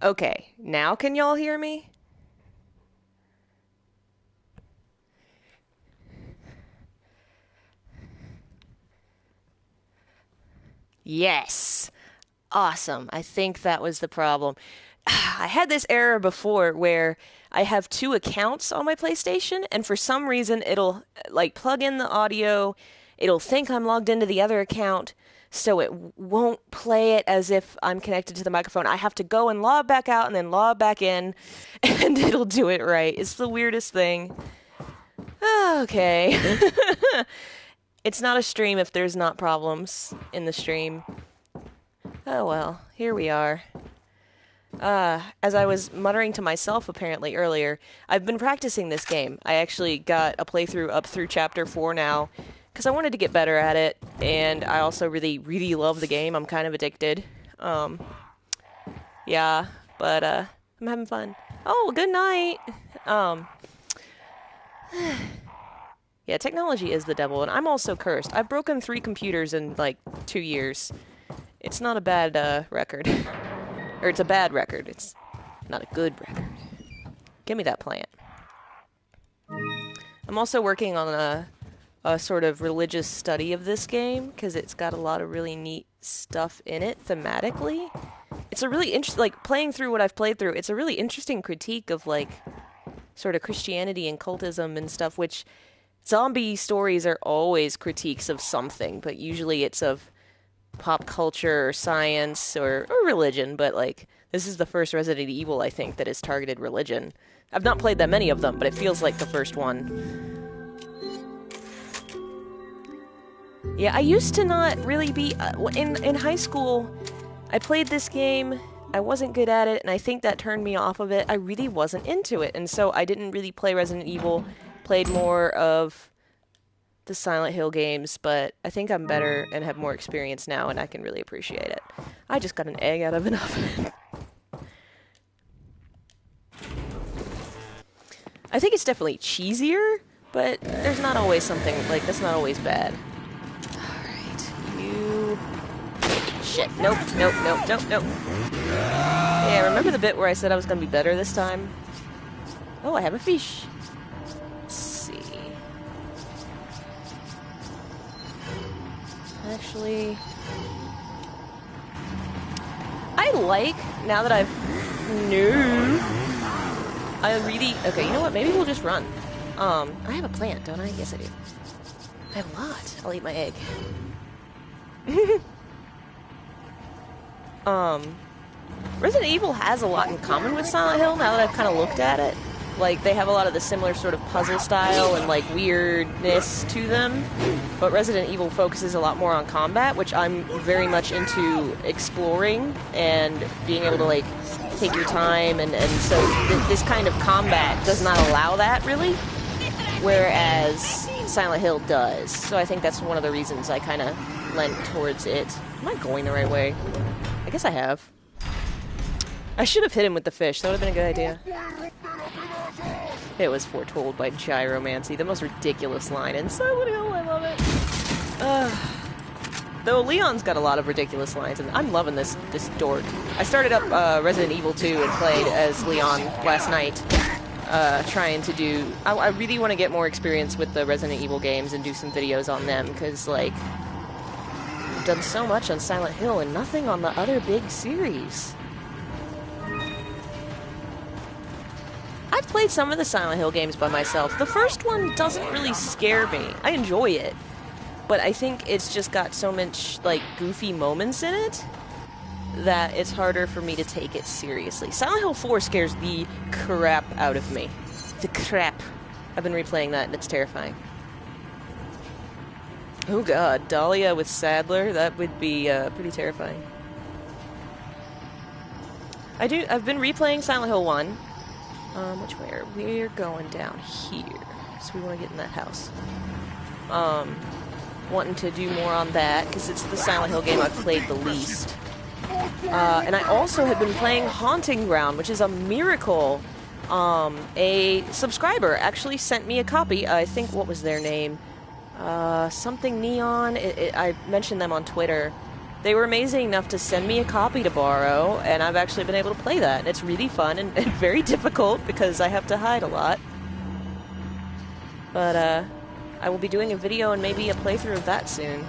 Okay, now can y'all hear me? Yes. Awesome. I think that was the problem. I had this error before where I have two accounts on my PlayStation, and for some reason it'll like plug in the audio, it'll think I'm logged into the other account, so it won't play it as if I'm connected to the microphone. I have to go and log back out and then log back in, and it'll do it right. It's the weirdest thing. Okay. It's not a stream if there's not problems in the stream. Oh well, here we are. As I was muttering to myself apparently earlier, I've been practicing this game. I actually got a playthrough up through chapter 4 now, because I wanted to get better at it, and I also really, really love the game. I'm kind of addicted. Yeah, but, I'm having fun. Oh, good night! Um, yeah, technology is the devil, and I'm also cursed. I've broken 3 computers in, like, 2 years. It's not a bad, record. Or it's a bad record. It's not a good record. Give me that plant. I'm also working on a sort of religious study of this game, because it's got a lot of really neat stuff in it thematically. It's a really interesting, like, playing through what I've played through, it's a really interesting critique of, like, sort of Christianity and cultism and stuff, which zombie stories are always critiques of something, but usually it's of pop culture or science or religion, but like this is the first Resident Evil I think that has targeted religion. I've not played that many of them, but it feels like the first one. Yeah, I used to not really be in high school. I played this game. I wasn't good at it, and I think that turned me off of it. I really wasn't into it, and so I didn't really play Resident Evil. Played more of the Silent Hill games, but I think I'm better and have more experience now, and I can really appreciate it. I just got an egg out of an oven. I think it's definitely cheesier, but there's not always something, like, that's not always bad. Alright, you... Shit, nope, nope, nope, nope, nope. Yeah, remember the bit where I said I was gonna be better this time? Oh, I have a fish. Actually, I like, now that I've knew, I really, okay, you know what, maybe we'll just run. I have a plant, don't I? Yes, I do. I have a lot. I'll eat my egg. Resident Evil has a lot in common with Silent Hill, now that I've kind of looked at it. Like, they have a lot of the similar sort of puzzle style and, like, weirdness to them. But Resident Evil focuses a lot more on combat, which I'm very much into exploring and being able to, like, take your time. And so this kind of combat does not allow that, really. Whereas Silent Hill does. So I think that's one of the reasons I kind of lent towards it. Am I going the right way? I guess I have. I should have hit him with the fish. That would have been a good idea. It was foretold by Gyromancy, the most ridiculous line in Silent Hill. I love it. Though Leon's got a lot of ridiculous lines, and I'm loving this dork. I started up Resident Evil 2 and played as Leon last night, trying to do... I really want to get more experience with the Resident Evil games and do some videos on them, because, like, I've done so much on Silent Hill and nothing on the other big series. I've played some of the Silent Hill games by myself. The first one doesn't really scare me. I enjoy it. But I think it's just got so much, like, goofy moments in it that it's harder for me to take it seriously. Silent Hill 4 scares the crap out of me. The crap. I've been replaying that and it's terrifying. Oh god, Dahlia with Sadler? That would be pretty terrifying. I've been replaying Silent Hill 1. Which way? We're going down here. So we want to get in that house. Wanting to do more on that, because it's the Silent Hill game I've played the least. And I also have been playing Haunting Ground, which is a miracle. A subscriber actually sent me a copy. I think, what was their name? Something Neon. I mentioned them on Twitter. they were amazing enough to send me a copy to borrow, and I've actually been able to play that. And it's really fun and very difficult because I have to hide a lot. But I will be doing a video and maybe a playthrough of that soon.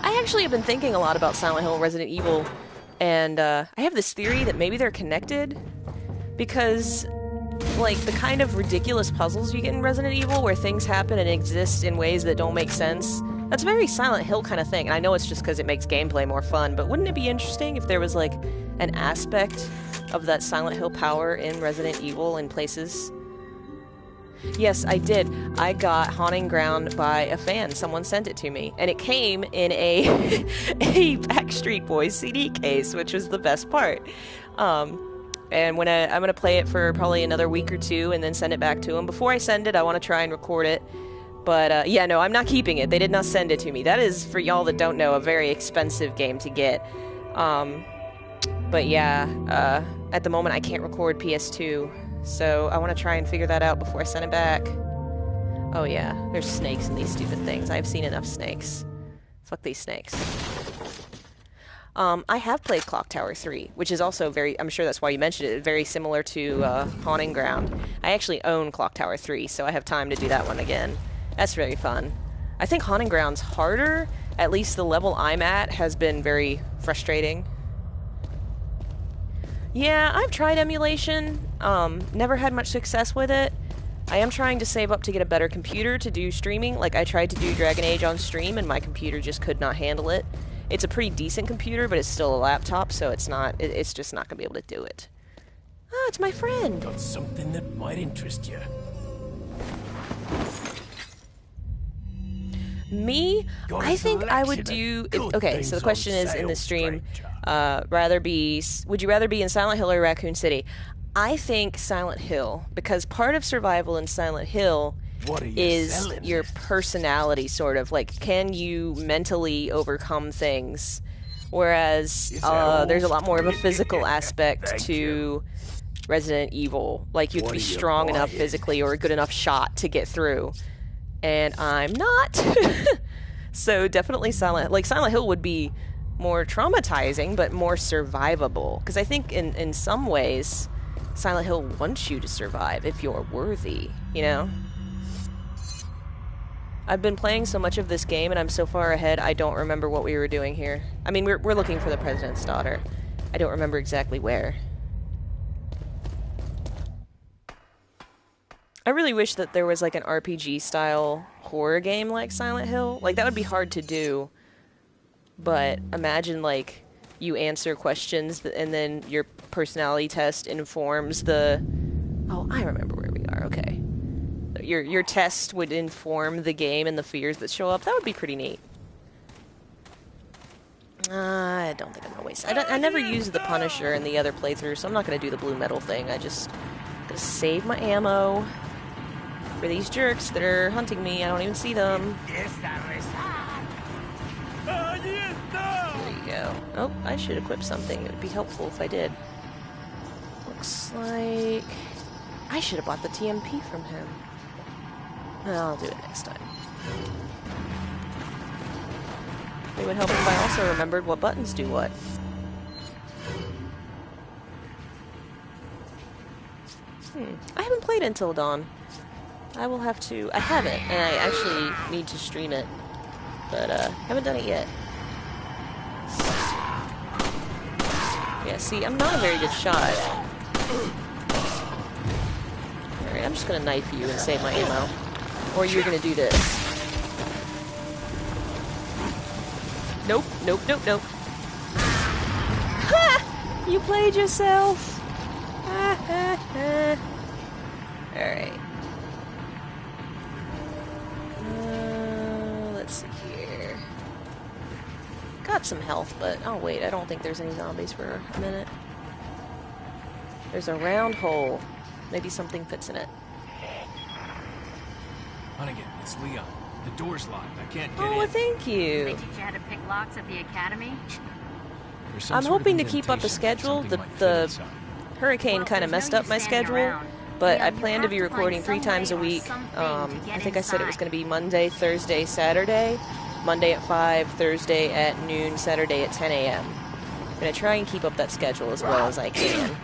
I actually have been thinking a lot about Silent Hill and Resident Evil, and I have this theory that maybe they're connected, because like the kind of ridiculous puzzles you get in Resident Evil where things happen and exist in ways that don't make sense, that's a very Silent Hill kind of thing. And I know it's just because it makes gameplay more fun, but wouldn't it be interesting if there was like an aspect of that Silent Hill power in Resident Evil in places? Yes, I did. I got Haunting Ground by a fan. Someone sent it to me, and it came in a Backstreet Boys CD case, which was the best part. And when I'm going to play it for probably another week or two and then send it back to them. Before I send it, I want to try and record it. But yeah, no, I'm not keeping it. They did not send it to me. That is, for y'all that don't know, a very expensive game to get. But yeah, at the moment I can't record PS2. So I want to try and figure that out before I send it back. Oh yeah, there's snakes in these stupid things. I've seen enough snakes. Fuck these snakes. I have played Clock Tower 3, which is also very, I'm sure that's why you mentioned it, very similar to Haunting Ground. I actually own Clock Tower 3, so I have time to do that one again. That's very fun. I think Haunting Ground's harder. At least the level I'm at has been very frustrating. Yeah, I've tried emulation. Never had much success with it. I am trying to save up to get a better computer to do streaming. Like, I tried to do Dragon Age on stream, and my computer just could not handle it. It's a pretty decent computer, but it's still a laptop, so it's not. It's just not gonna be able to do it. Ah, it's my friend. Got something that might interest you. Me? I think I would do... Okay, so the question is in the stream, would you rather be in Silent Hill or Raccoon City? I think Silent Hill, because part of survival in Silent Hill is your personality, sort of. Like, can you mentally overcome things? Whereas there's a lot more of a physical aspect to Resident Evil. Like, you'd be strong enough physically or a good enough shot to get through. And I'm not. So definitely Silent Hill would be more traumatizing, but more survivable. Because I think in some ways, Silent Hill wants you to survive if you're worthy, you know? I've been playing so much of this game, and I'm so far ahead, I don't remember what we were doing here. I mean, we're looking for the President's daughter. I don't remember exactly where. I really wish that there was like an RPG-style horror game like Silent Hill. Like, that would be hard to do. But imagine, like, you answer questions and then your personality test informs the... Oh, I remember where we are, okay. Your test would inform the game and the fears that show up. That would be pretty neat. I don't think I'm gonna waste it. I never used the Punisher in the other playthrough, so I'm not gonna do the blue metal thing. I just gonna save my ammo for these jerks that are hunting me. I don't even see them. There you go. Oh, I should equip something. It would be helpful if I did. Looks like I should have bought the TMP from him. I'll do it next time. It would help if I also remembered what buttons do what. I haven't played Until Dawn. I will have to... I haven't, and I actually need to stream it. But, haven't done it yet. Yeah, see, I'm not a very good shot. Alright, I'm just gonna knife you and save my ammo. Or you're gonna do this. Nope, nope, nope, nope. Ha! You played yourself! Ha ha ha. Alright. Let's see here. Got some health, but... Oh, wait, I don't think there's any zombies for a minute. There's a round hole. Maybe something fits in it. Hunnigan, it's Leon. The door's locked. I can't get in. Oh, thank you. They teach you how to pick locks at the academy? I'm hoping to keep up the schedule. The hurricane kind of messed up my schedule, but I plan to be recording 3 times a week. I think I said it was going to be Monday, Thursday, Saturday. Monday at 5, Thursday at noon, Saturday at 10 a.m. I'm going to try and keep up that schedule as well as I can.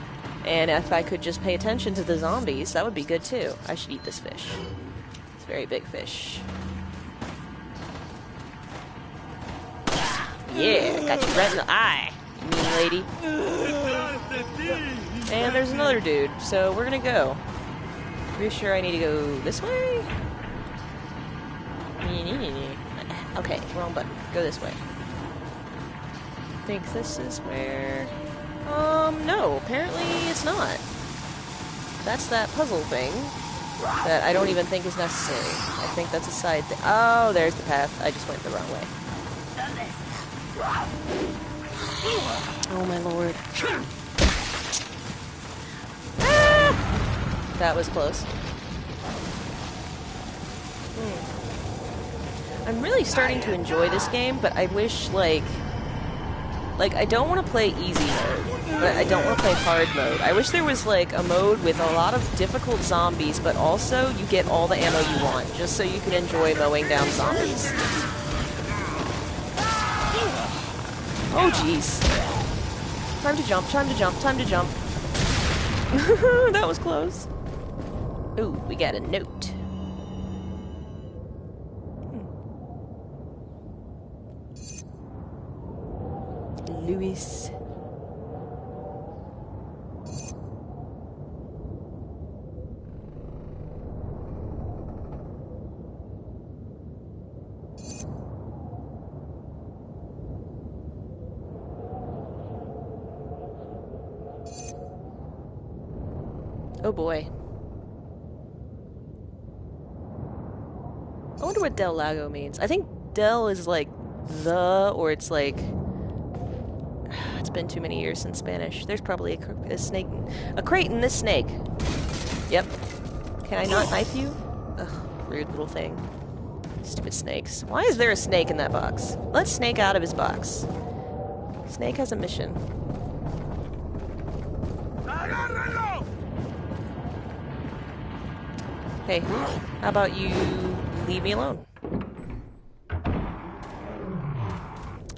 And if I could just pay attention to the zombies, that would be good too. I should eat this fish. It's a very big fish. Yeah, got you right in the eye, you mean lady. And there's another dude, so we're gonna go. Pretty sure I need to go this way? Okay, wrong button. Go this way. I think this is where... no, apparently it's not. That's that puzzle thing that I don't even think is necessary. I think that's a side thing. Oh, there's the path. I just went the wrong way. Oh my lord. Ah! That was close. I'm really starting to enjoy this game, but I wish, like, I don't want to play easy mode, but I don't want to play hard mode. I wish there was, like, a mode with a lot of difficult zombies, but also you get all the ammo you want, just so you can enjoy mowing down zombies. Oh, jeez. Time to jump, time to jump, time to jump. That was close. Ooh, we got a note. Louis. Oh boy. I wonder what Del Lago means. I think Del is like the, or it's like... It's been too many years since Spanish. There's probably a snake, a crate in this snake. Yep. Can I not knife you? Ugh, rude little thing. Stupid snakes. Why is there a snake in that box? Let Snake out of his box. Snake has a mission. Hey, how about you leave me alone?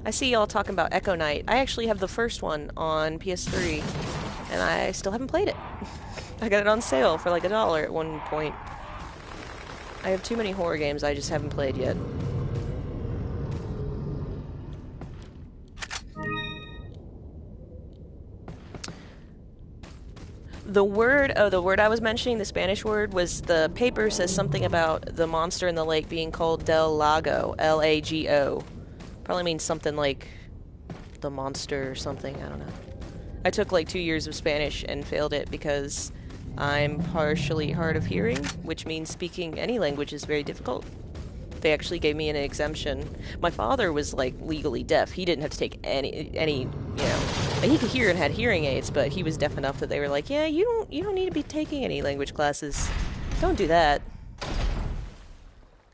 I see y'all talking about Echo Knight. I actually have the first one on PS3, and I still haven't played it. I got it on sale for like $1 at one point. I have too many horror games I just haven't played yet. The word I was mentioning, the Spanish word, was the paper says something about the monster in the lake being called Del Lago, L-A-G-O. Probably means something like the monster or something, I don't know. I took like 2 years of Spanish and failed it because I'm partially hard of hearing, which means speaking any language is very difficult. They actually gave me an exemption. My father was like legally deaf. He didn't have to take any, you know, he could hear and had hearing aids, but he was deaf enough that they were like, yeah, you don't need to be taking any language classes. Don't do that.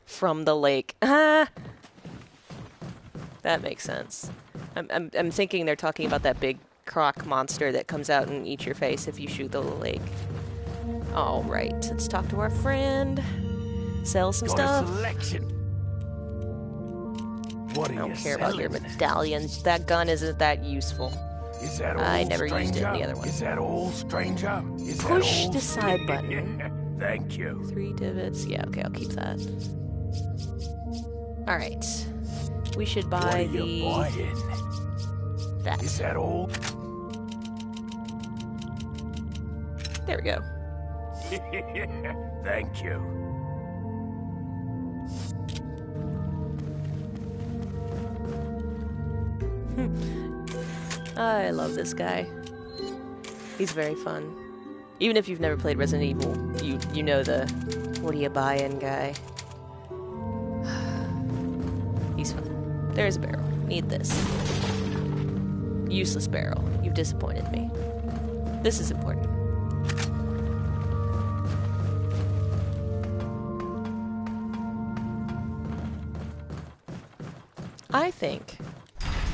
From the lake. Ah. That makes sense. I'm thinking they're talking about that big croc monster that comes out and eats your face if you shoot the lake. All right, let's talk to our friend. Sell some stuff. What I don't care about your medallions. That gun isn't that useful. Is that all, I never stranger? used it in the other one. Is that all, stranger? Is Push that all? the side button. Thank you. 3 divots. Yeah, okay, I'll keep that. All right. We should buy What are you buying? that. Is that all? There we go. Thank you. I love this guy. He's very fun. Even if you've never played Resident Evil, you know the what are you buying guy. He's fun. There's a barrel. Need this. Useless barrel. You've disappointed me. This is important. I think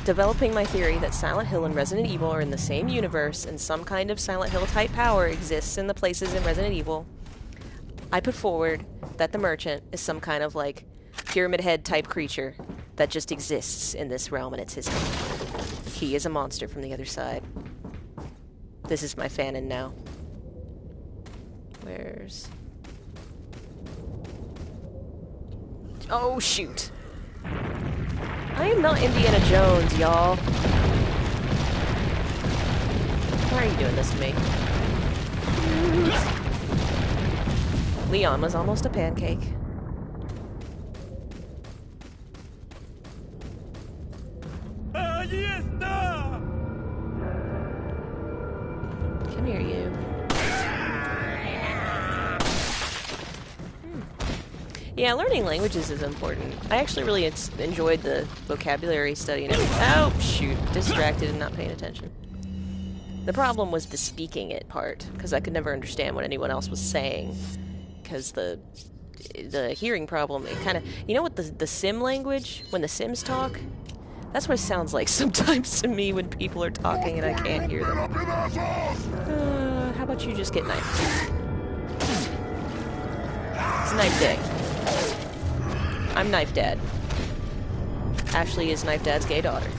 developing my theory that Silent Hill and Resident Evil are in the same universe and some kind of Silent Hill type power exists in the places in Resident Evil, I put forward that the merchant is some kind of like pyramid head type creature that just exists in this realm, and it's his hand. He is a monster from the other side. This is my fanon now. Where's... Oh, shoot. I am not Indiana Jones, y'all. Why are you doing this to me? Leon was almost a pancake. Come here, you. Yeah, learning languages is important. I actually really enjoyed the vocabulary study and everything. Oh, shoot. Distracted and not paying attention. The problem was the speaking it part, because I could never understand what anyone else was saying. Because the hearing problem, it kind of... You know what the sim language, when the Sims talk? That's what it sounds like sometimes to me when people are talking and I can't hear them. How about you just get knifed? It's knife day. I'm Knife Dad. Ashley is Knife Dad's gay daughter.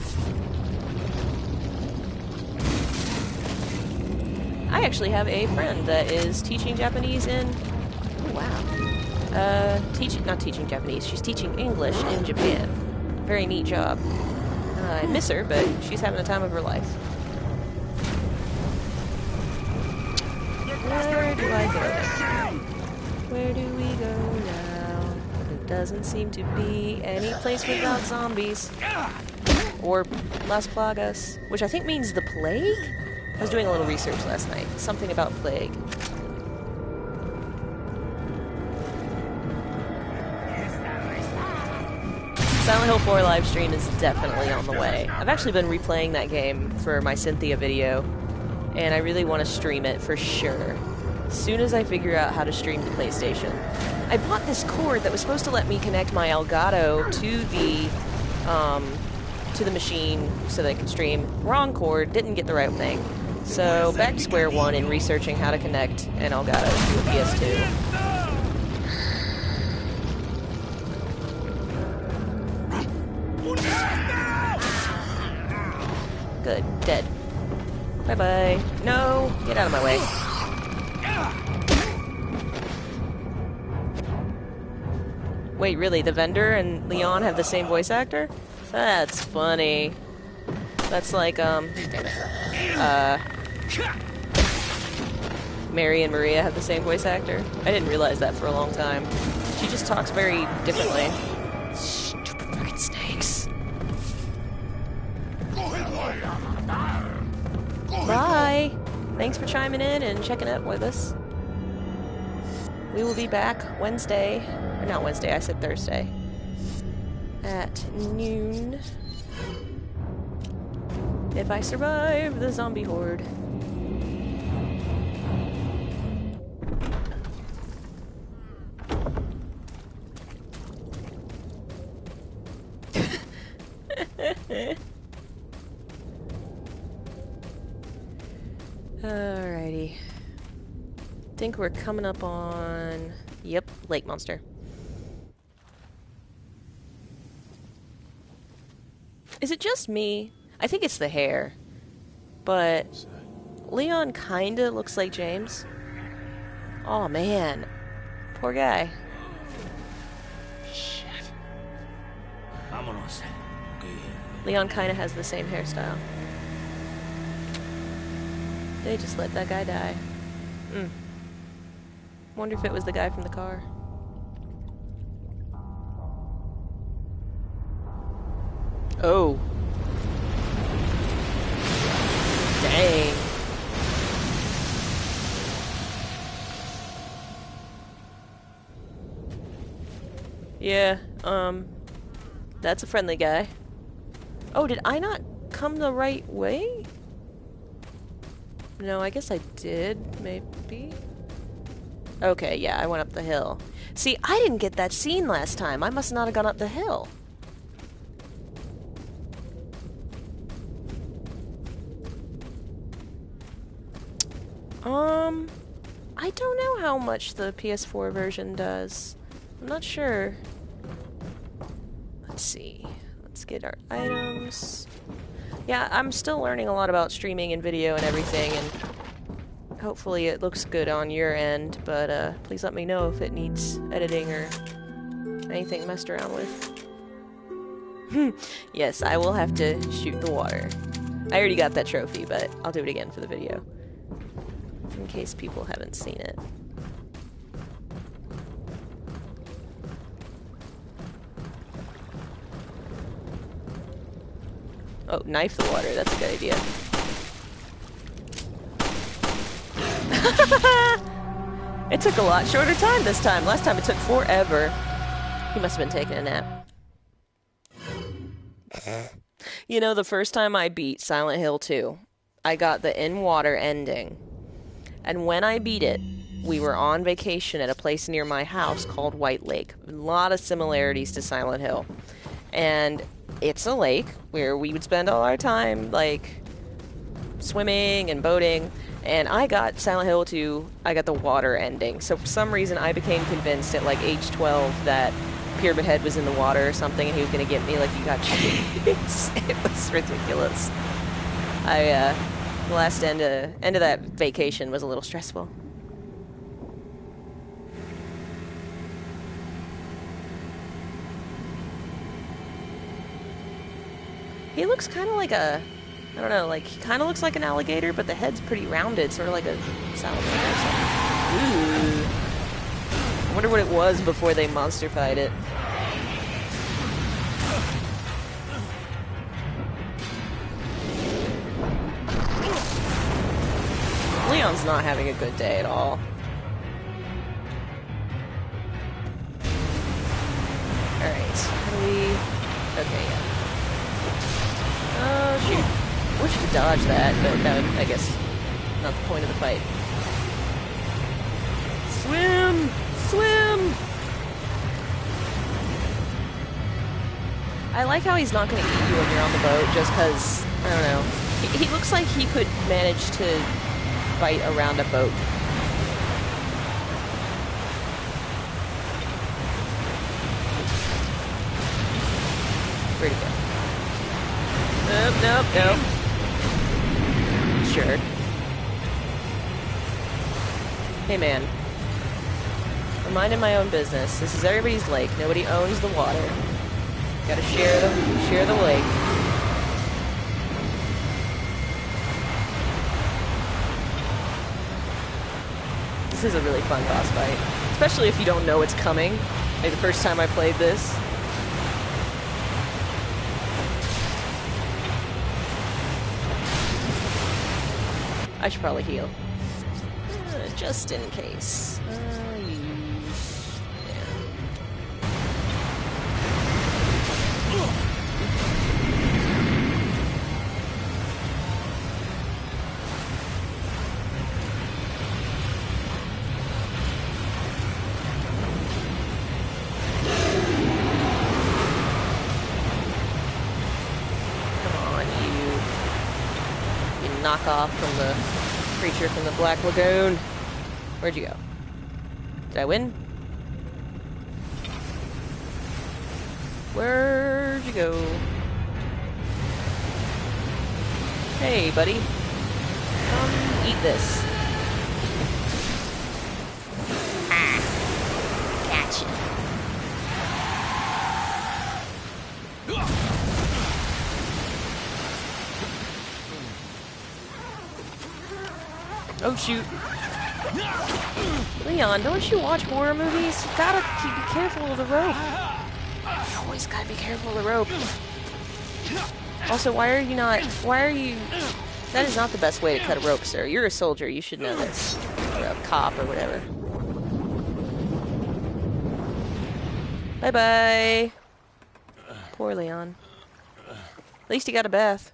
I actually have a friend that is teaching Japanese in... Oh, wow. Not teaching Japanese, she's teaching English in Japan. Very neat job. I miss her, but she's having the time of her life. Where do I go now? Where do we go now? There doesn't seem to be any place without zombies. Or Las Plagas, which I think means the plague? I was doing a little research last night. Something about plague. Silent Hill 4 live stream is definitely on the way. I've actually been replaying that game for my Cynthia video, and I really want to stream it for sure. As soon as I figure out how to stream the PlayStation. I bought this cord that was supposed to let me connect my Elgato to the machine so that I could stream. Wrong cord, didn't get the right thing. So back to square one in researching how to connect an Elgato to a PS2. Good. Dead. Bye-bye. No! Get out of my way. Wait, really? The vendor and Leon have the same voice actor? That's funny. That's like, Mary and Maria have the same voice actor. I didn't realize that for a long time. She just talks very differently. Stupid fucking snakes. Bye! Thanks for chiming in and checking out with us. We will be back Wednesday. Or not Wednesday, I said Thursday. At noon. If I survive the zombie horde. Alrighty. Think we're coming up on... Yep, lake monster. Is it just me? I think it's the hair. But Leon kinda looks like James. Oh man. Poor guy. Shit. Vámonos. Okay. Leon kinda has the same hairstyle. They just let that guy die. Wonder if it was the guy from the car. Oh. Dang. Yeah, that's a friendly guy. Oh, did I not come the right way? No, I guess I did, maybe. Okay, yeah, I went up the hill. See, I didn't get that scene last time. I must not have gone up the hill. I don't know how much the PS4 version does. I'm not sure. Let's see. Let's get our items. Yeah, I'm still learning a lot about streaming and video and everything, and hopefully it looks good on your end, but please let me know if it needs editing or anything messed around with. Yes, I will have to shoot the water. I already got that trophy, but I'll do it again for the video. In case people haven't seen it. Oh, knife the water, that's a good idea. It took a lot shorter time this time. Last time it took forever. He must have been taking a nap. You know, the first time I beat Silent Hill 2, I got the in-water ending. And when I beat it, we were on vacation at a place near my house called White Lake. A lot of similarities to Silent Hill. And it's a lake where we would spend all our time, like, swimming and boating. And I got Silent Hill 2, I got the water ending. So for some reason, I became convinced at, like, age 12 that Pyramid Head was in the water or something and he was going to get me like you got cheese. It was ridiculous. The last end of that vacation was a little stressful. He looks kind of like a, I don't know, like, he kind of looks like an alligator, but the head's pretty rounded, sort of like a salamander or something. Ooh. I wonder what it was before they monster-fied it. Leon's not having a good day at all. Alright, how do we... Okay, yeah. Oh, shoot. Wish to dodge that, but no, I guess not the point of the fight. Swim! Swim! I like how he's not going to eat you when you're on the boat, just because, I don't know. He looks like he could manage to fight around a boat. Where'd he go? Nope, nope, nope. Sure. Hey man. I'm minding my own business. This is everybody's lake. Nobody owns the water. Gotta share the lake. This is a really fun boss fight. Especially if you don't know it's coming. Like the first time I played this. I should probably heal. Just in case. Knockoff from the creature from the Black Lagoon. Where'd you go? Did I win? Where'd you go? Hey, buddy. Come eat this. Ah. Gotcha. Oh shoot. Leon, don't you watch horror movies? You gotta be careful of the rope. You always gotta be careful of the rope. Also, why are you... That is not the best way to cut a rope, sir. You're a soldier, you should know this. Or a cop or whatever. Bye-bye. Poor Leon. At least he got a bath.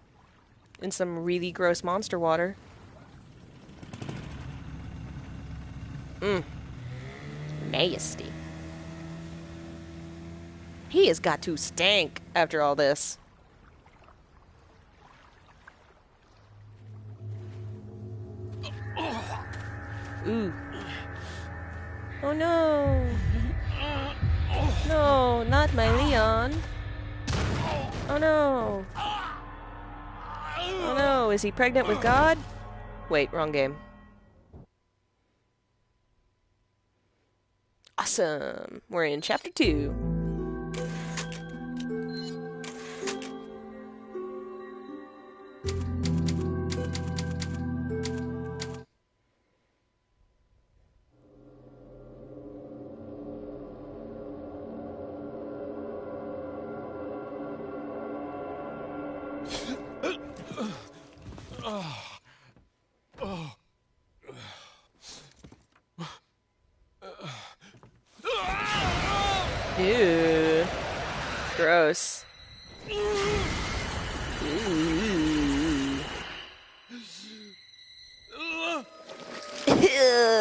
In some really gross monster water. Nasty. He has got to stink after all this. Ooh. Oh no. No, not my Leon. Oh no! Oh no, is he pregnant with God? Wait, wrong game. Awesome! We're in chapter 2. Ew. Gross. Ooh.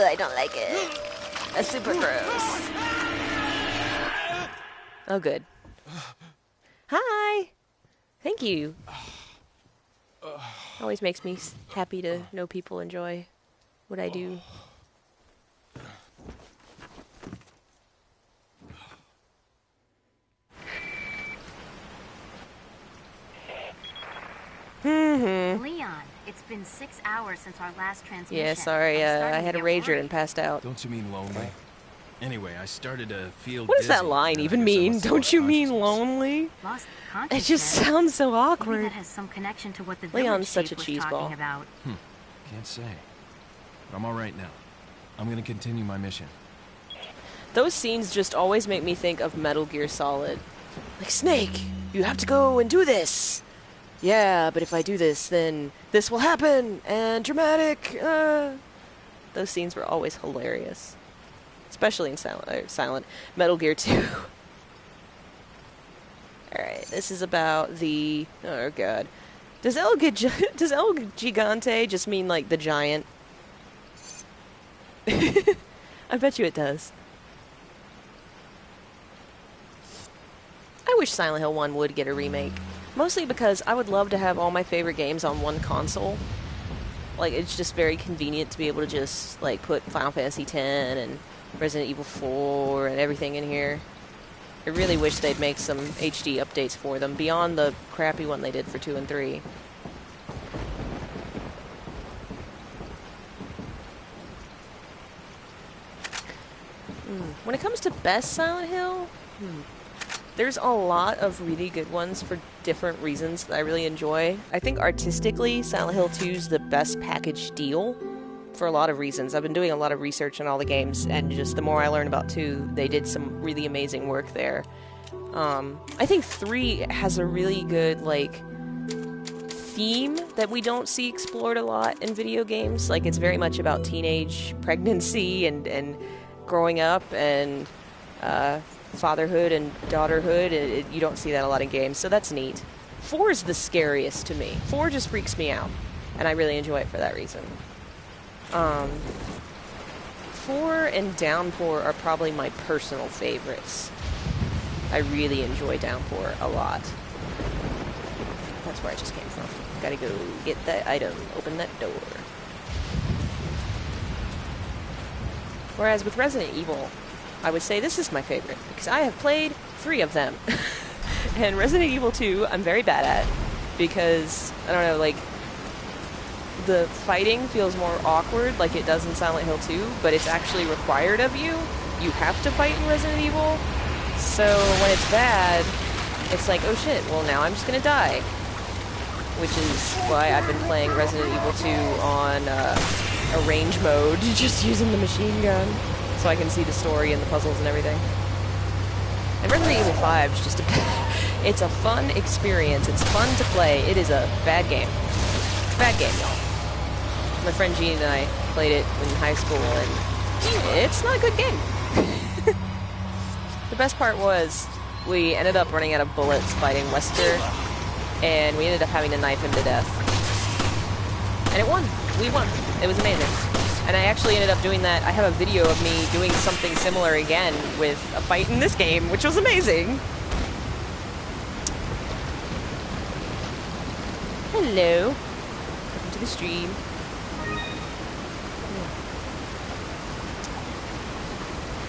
I don't like it. That's super gross. Oh, good. Hi. Thank you. Always makes me happy to know people enjoy what I do. Leon, it's been 6 hours since our last transmission. Yeah, sorry, I had a rager and passed out. Don't you mean lonely? Anyway, I started to feel What does that dizzy, line and I even guess I mean? lost Don't you mean consciousness. lonely? Lost It consciousness. just sounds so Maybe awkward. that has some connection to what the Leon's village such a chief was talking cheeseball. about. Can't say. But I'm all right now. I'm gonna continue my mission. Those scenes just always make me think of Metal Gear Solid. Like, Snake, you have to go and do this. Yeah, but if I do this, then this will happen, and dramatic. Those scenes were always hilarious. Especially in Silent Metal Gear 2. Alright, this is about the... Oh, God. Does El Gigante just mean, like, the giant? I bet you it does. I wish Silent Hill 1 would get a remake. Mostly because I would love to have all my favorite games on one console. Like, it's just very convenient to be able to just, like, put Final Fantasy X and Resident Evil 4 and everything in here. I really wish they'd make some HD updates for them, beyond the crappy one they did for 2 and 3. When it comes to best Silent Hill, there's a lot of really good ones for different reasons that I really enjoy. I think artistically, Silent Hill 2 is the best package deal for a lot of reasons. I've been doing a lot of research on all the games, and just the more I learn about 2, they did some really amazing work there. I think 3 has a really good, like, theme that we don't see explored a lot in video games. Like, it's very much about teenage pregnancy and growing up and fatherhood and daughterhood. You don't see that a lot in games, so that's neat. 4 is the scariest to me. 4 just freaks me out, and I really enjoy it for that reason. 4 and Downpour are probably my personal favorites. I really enjoy Downpour a lot. That's where I just came from. Gotta go get that item, open that door. Whereas with Resident Evil, I would say this is my favorite, because I have played 3 of them. And Resident Evil 2, I'm very bad at, because, I don't know, like, the fighting feels more awkward, like it does in Silent Hill 2, but it's actually required of you. You have to fight in Resident Evil. So when it's bad, it's like, oh shit, well now I'm just gonna die. Which is why I've been playing Resident Evil 2 on a range mode, just using the machine gun, so I can see the story and the puzzles and everything. And Resident Evil 5 is just it's a fun experience. It's fun to play. It is a bad game. Bad game, y'all. My friend Gene and I played it in high school, and it's not a good game. The best part was, we ended up running out of bullets fighting Wesker, and we ended up having to knife him to death. And it won. We won. It was amazing. And I actually ended up doing that. I have a video of me doing something similar again with a fight in this game, which was amazing. Hello. Welcome to the stream.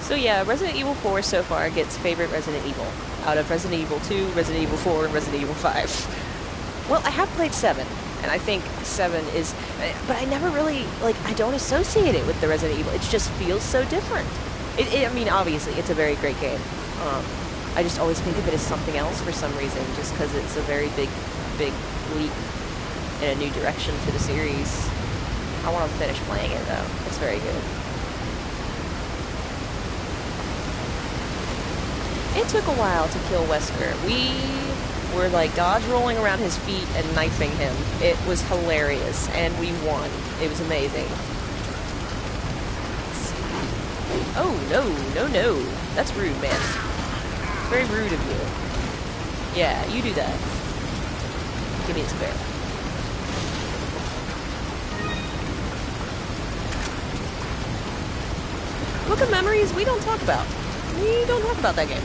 So yeah, Resident Evil 4 so far gets favorite Resident Evil out of Resident Evil 2, Resident Evil 4, and Resident Evil 5. Well, I have played 7, and I think 7 is... But I never really, like, I don't associate it with the Resident Evil. It just feels so different. I mean, obviously, it's a very great game. I just always think of it as something else for some reason, just because it's a very big leap in a new direction for the series. I want to finish playing it, though. It's very good. It took a while to kill Wesker. We were like dodge rolling around his feet and knifing him. It was hilarious, and we won. It was amazing. Oh, no. That's rude, man. Very rude of you. Yeah, you do that. Give me a spare. Book of Memories, we don't talk about. We don't talk about that game.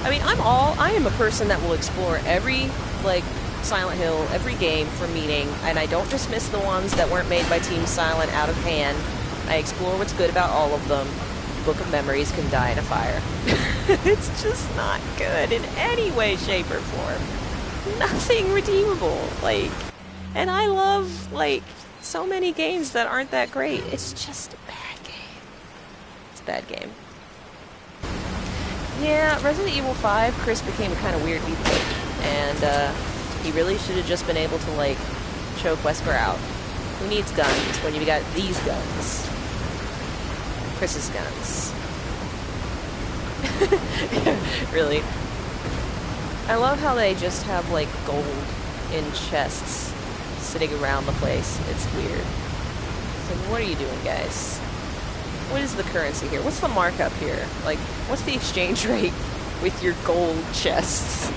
I mean, I am a person that will explore every, like, Silent Hill, every game for meaning, and I don't dismiss the ones that weren't made by Team Silent out of hand. I explore what's good about all of them. Book of Memories can die in a fire. It's just not good in any way, shape, or form. Nothing redeemable. Like, and I love, like, so many games that aren't that great. It's just a bad game. It's a bad game. Yeah, Resident Evil 5, Chris became a kind of weird beefcake, and he really should have just been able to, like, choke Wesker out. Who needs guns when you got these guns? Chris's guns. Really. I love how they just have, like, gold in chests sitting around the place. It's weird. So what are you doing, guys? What is the currency here? What's the markup here? Like, what's the exchange rate with your gold chests?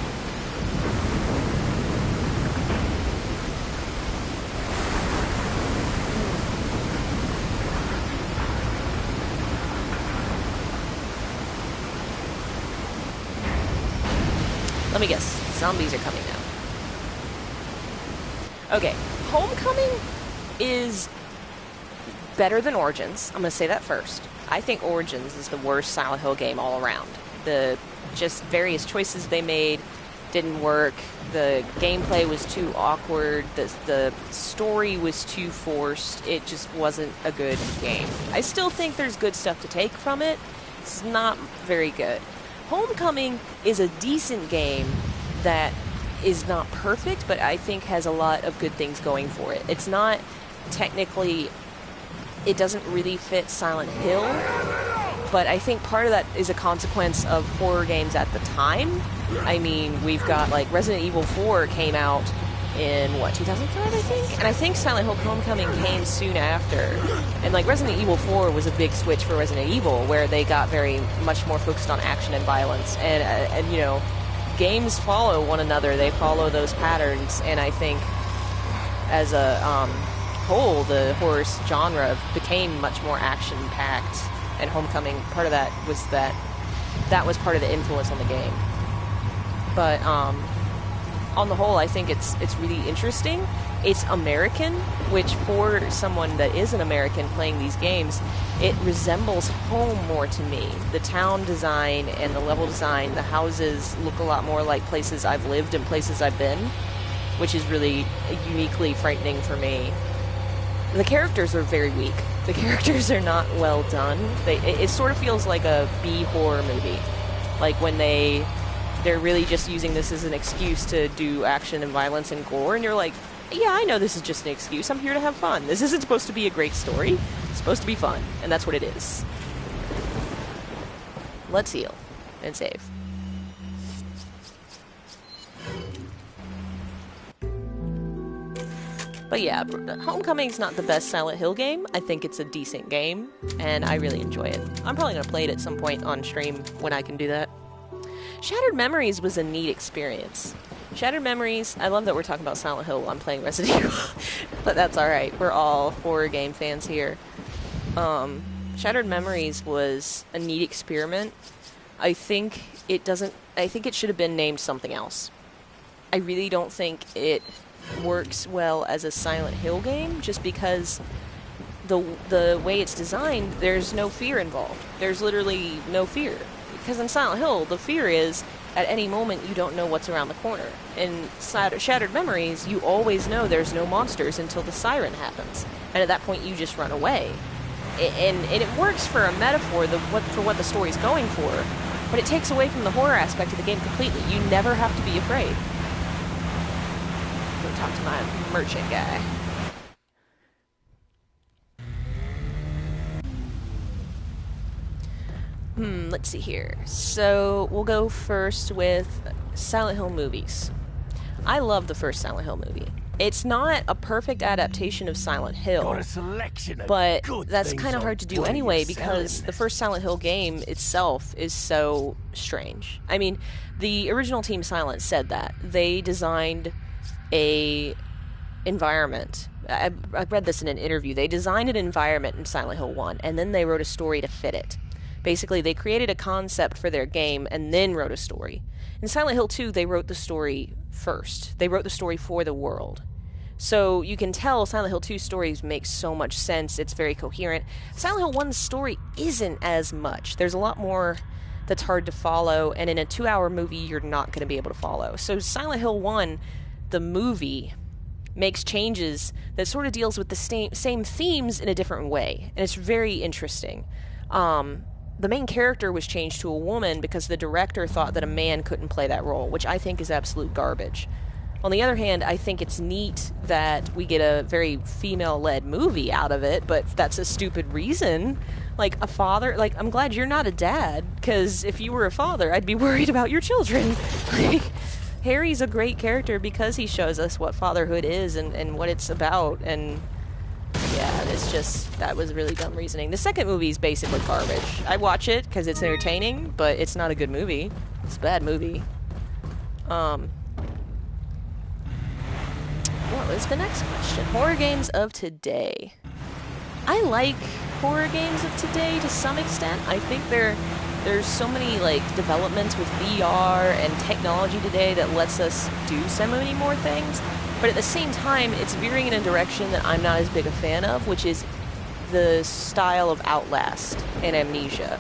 Let me guess. Zombies are coming now. Okay. Homecoming is better than Origins. I'm going to say that first. I think Origins is the worst Silent Hill game all around. The just various choices they made didn't work. The gameplay was too awkward. The story was too forced. It just wasn't a good game. I still think there's good stuff to take from it. It's not very good. Homecoming is a decent game that is not perfect, but I think has a lot of good things going for it. It's not technically... It doesn't really fit Silent Hill, but I think part of that is a consequence of horror games at the time. I mean, we've got, like, Resident Evil 4 came out in, 2005, I think? And I think Silent Hill Homecoming came soon after. And, like, Resident Evil 4 was a big switch for Resident Evil, where they got very much more focused on action and violence. And you know, games follow one another. They follow those patterns, and I think as a... whole, the horror genre became much more action-packed, and Homecoming, part of that was that was part of the influence on the game. But on the whole, I think it's really interesting. It's American, which for someone that is an American playing these games, it resembles home more to me. The town design and the level design, the houses look a lot more like places I've lived and places I've been, which is really uniquely frightening for me. The characters are very weak. The characters are not well done. It sort of feels like a B-horror movie. Like when they're really just using this as an excuse to do action and violence and gore, and you're like, yeah, I know this is just an excuse. I'm here to have fun. This isn't supposed to be a great story. It's supposed to be fun, and that's what it is. Let's heal and save. But yeah, Homecoming's not the best Silent Hill game. I think it's a decent game, and I really enjoy it. I'm probably going to play it at some point on stream when I can do that. Shattered Memories was a neat experience. Shattered Memories, I love that we're talking about Silent Hill while I'm playing Resident Evil, but that's alright. We're all horror game fans here. Shattered Memories was a neat experiment. I think it should have been named something else. I really don't think it works well as a Silent Hill game, just because the way it's designed, there's no fear involved. There's literally no fear. Because in Silent Hill, the fear is, at any moment, you don't know what's around the corner. In Shattered Memories, you always know there's no monsters until the siren happens. And at that point, you just run away. And it works for a metaphor for what the story's going for, but it takes away from the horror aspect of the game completely. You never have to be afraid. Go talk to my merchant guy. Let's see here. So, we'll go first with Silent Hill movies. I love the first Silent Hill movie. It's not a perfect adaptation of Silent Hill, Got a selection of but good that's things kind of on hard to do display anyway you're because selling the first Silent Hill game itself is so strange. I mean, the original Team Silent said that. They designed a environment. I read this in an interview. They designed an environment in Silent Hill 1, and then they wrote a story to fit it. Basically, they created a concept for their game and then wrote a story. In Silent Hill 2, they wrote the story first. They wrote the story for the world. So you can tell Silent Hill 2's stories make so much sense. It's very coherent. Silent Hill 1's story isn't as much. There's a lot more that's hard to follow, and in a 2-hour movie, you're not going to be able to follow. So Silent Hill 1, the movie, makes changes that sort of deals with the same themes in a different way, and it's very interesting. The main character was changed to a woman because the director thought that a man couldn't play that role, which I think is absolute garbage. On the other hand, I think it's neat that we get a very female-led movie out of it, but that's a stupid reason. Like, a father... Like, I'm glad you're not a dad, because if you were a father, I'd be worried about your children. Like, Harry's a great character because he shows us what fatherhood is and what it's about, and... yeah, it's just, that was really dumb reasoning. The second movie is basically garbage. I watch it because it's entertaining, but it's not a good movie. It's a bad movie. What was the next question? Horror games of today. I like horror games of today to some extent. I think there's so many, like, developments with VR and technology today that lets us do so many more things. But at the same time, it's veering in a direction that I'm not as big a fan of, which is the style of Outlast and Amnesia,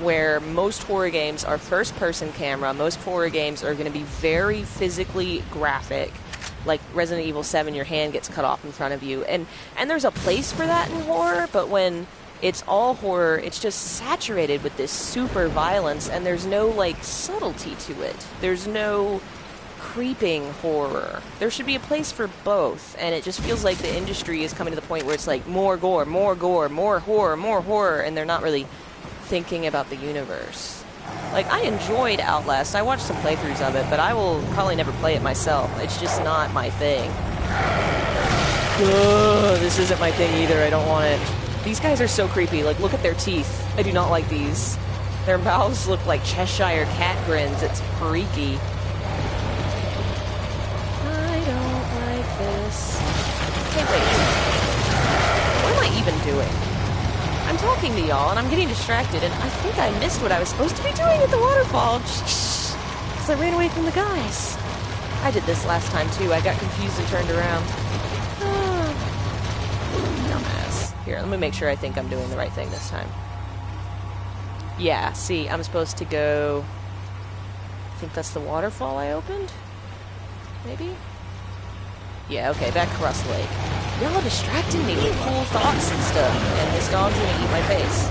where most horror games are first-person camera. Most horror games are going to be very physically graphic. Like Resident Evil 7, your hand gets cut off in front of you. And there's a place for that in horror, but when it's all horror, it's just saturated with this super violence, and there's no, like, subtlety to it. There's no creeping horror. There should be a place for both, and it just feels like the industry is coming to the point where it's like more gore, more horror, and they're not really thinking about the universe. Like, I enjoyed Outlast. I watched some playthroughs of it, but I will probably never play it myself. It's just not my thing. Ugh, this isn't my thing either. I don't want it. These guys are so creepy. Like, look at their teeth. I do not like these. Their mouths look like Cheshire cat grins. It's freaky. I don't like this. Okay, wait. What am I even doing? I'm talking to y'all, and I'm getting distracted, and I think I missed what I was supposed to be doing at the waterfall. Because I ran away from the guys. I did this last time, too. I got confused and turned around. Dumbass. Here, let me make sure I think I'm doing the right thing this time. Yeah, see, I'm supposed to go... I think that's the waterfall I opened? Maybe? Yeah, okay, back across the lake. Y'all distracting me with cool thoughts and stuff, and this dog's gonna eat my face.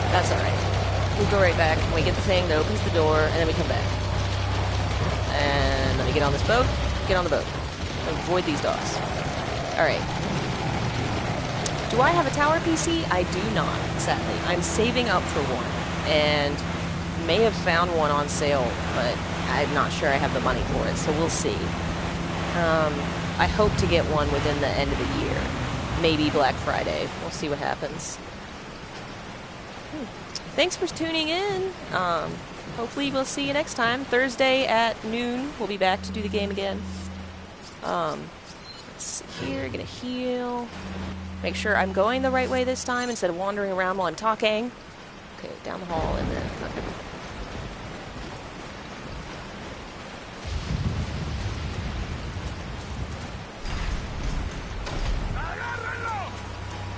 That's alright. We'll go right back, and we get the thing that opens the door, and then we come back. And let me get on this boat. Get on the boat. Avoid these dogs. Alright. Do I have a tower PC? I do not, sadly. I'm saving up for one, and may have found one on sale, but I'm not sure I have the money for it, so we'll see. I hope to get one within the end of the year. Maybe Black Friday. We'll see what happens. Thanks for tuning in. Hopefully we'll see you next time. Thursday at noon, we'll be back to do the game again. Let's see here. Gonna heal. Make sure I'm going the right way this time instead of wandering around while I'm talking. Okay, down the hall and then...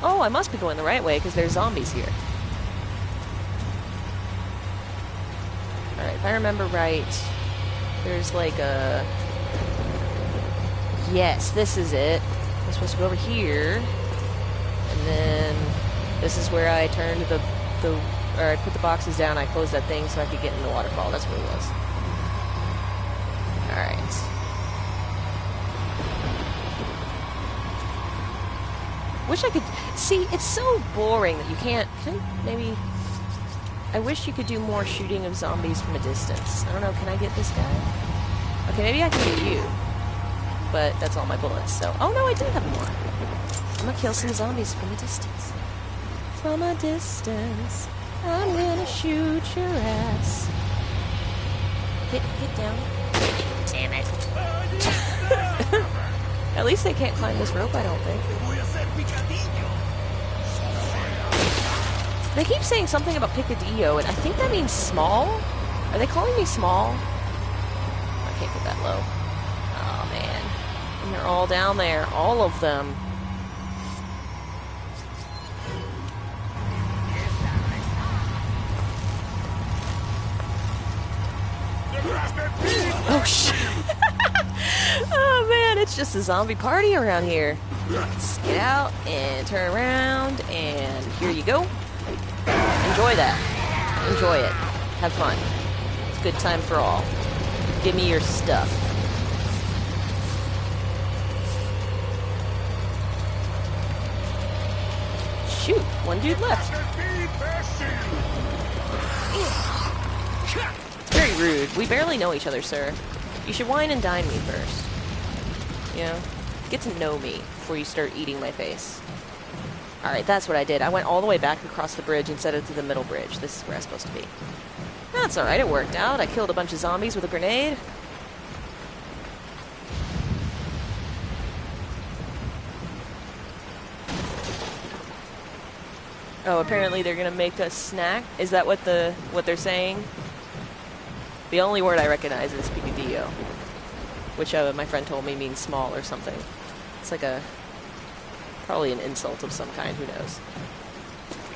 Oh, I must be going the right way because there's zombies here. Alright, if I remember right, there's like a... Yes, this is it. I'm supposed to go over here. And then this is where I turned or I put the boxes down, I closed that thing so I could get in the waterfall. That's what it was. Alright. Wish I could... See, it's so boring that you can't... Maybe... I wish you could do more shooting of zombies from a distance. I don't know, can I get this guy? Okay, maybe I can get you. But that's all my bullets, so... Oh no, I do have more. I'm gonna kill some zombies from a distance. From a distance, I'm gonna shoot your ass. Get down. Damn it. At least they can't climb this rope, I don't think. They keep saying something about picadillo, and I think that means small? Are they calling me small? I can't get that low. Oh, man. And they're all down there. All of them. Oh, shit. Oh, man, it's just a zombie party around here. Let's get out and turn around, and here you go. Enjoy that. Enjoy it. Have fun. It's a good time for all. Give me your stuff. Shoot, one dude left. Very rude. We barely know each other, sir. You should wine and dine me first. You know? Get to know me before you start eating my face. Alright, that's what I did. I went all the way back across the bridge instead of to the middle bridge. This is where I'm supposed to be. That's alright, it worked out. I killed a bunch of zombies with a grenade. Oh, apparently they're gonna make us snack? Is that what they're saying? The only word I recognize is picadillo, which my friend told me means small or something. It's like probably an insult of some kind, who knows.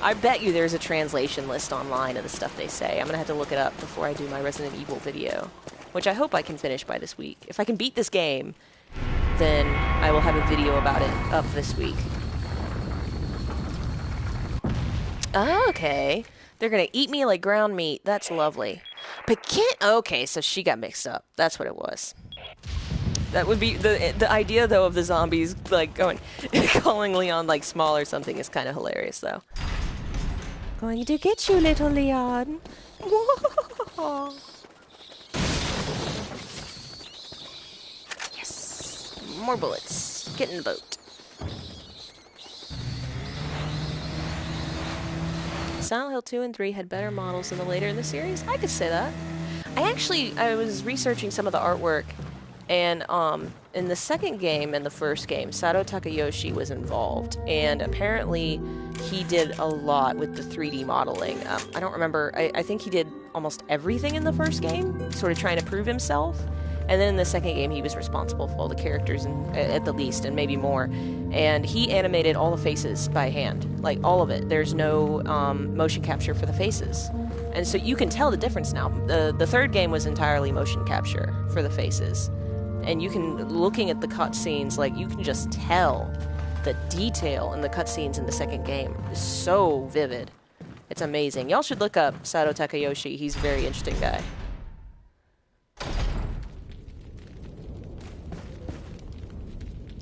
I bet you there's a translation list online of the stuff they say. I'm gonna have to look it up before I do my Resident Evil video, which I hope I can finish by this week. If I can beat this game, then I will have a video about it up this week. Okay. They're gonna eat me like ground meat. That's lovely. But okay, so she got mixed up. That's what it was. That would be the idea, though, of the zombies like calling Leon like small or something is kind of hilarious, though. Going to get you, little Leon. Yes, more bullets. Get in the boat. Silent Hill 2 and 3 had better models than the later in the series? I could say that. I was researching some of the artwork, and in the second game and the first game, Sato Takayoshi was involved, and apparently he did a lot with the 3D modeling. I don't remember, I think he did almost everything in the first game, sort of trying to prove himself. And then in the second game, he was responsible for all the characters, at the least, and maybe more. And he animated all the faces by hand, like all of it. There's no motion capture for the faces. And so you can tell the difference now. The third game was entirely motion capture for the faces. And you can, looking at the cutscenes, like, you can just tell the detail in the cutscenes in the second game is so vivid. It's amazing. Y'all should look up Sato Takayoshi. He's a very interesting guy.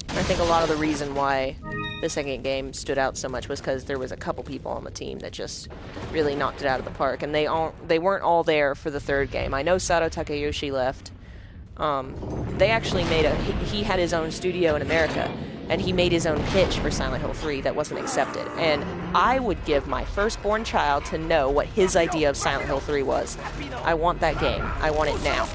I think a lot of the reason why the second game stood out so much was because there was a couple people on the team that just really knocked it out of the park, and they weren't all there for the third game. I know Sato Takayoshi left. They actually he had his own studio in America, and he made his own pitch for Silent Hill 3 that wasn't accepted. And I would give my firstborn child to know what his idea of Silent Hill 3 was. I want that game. I want it now.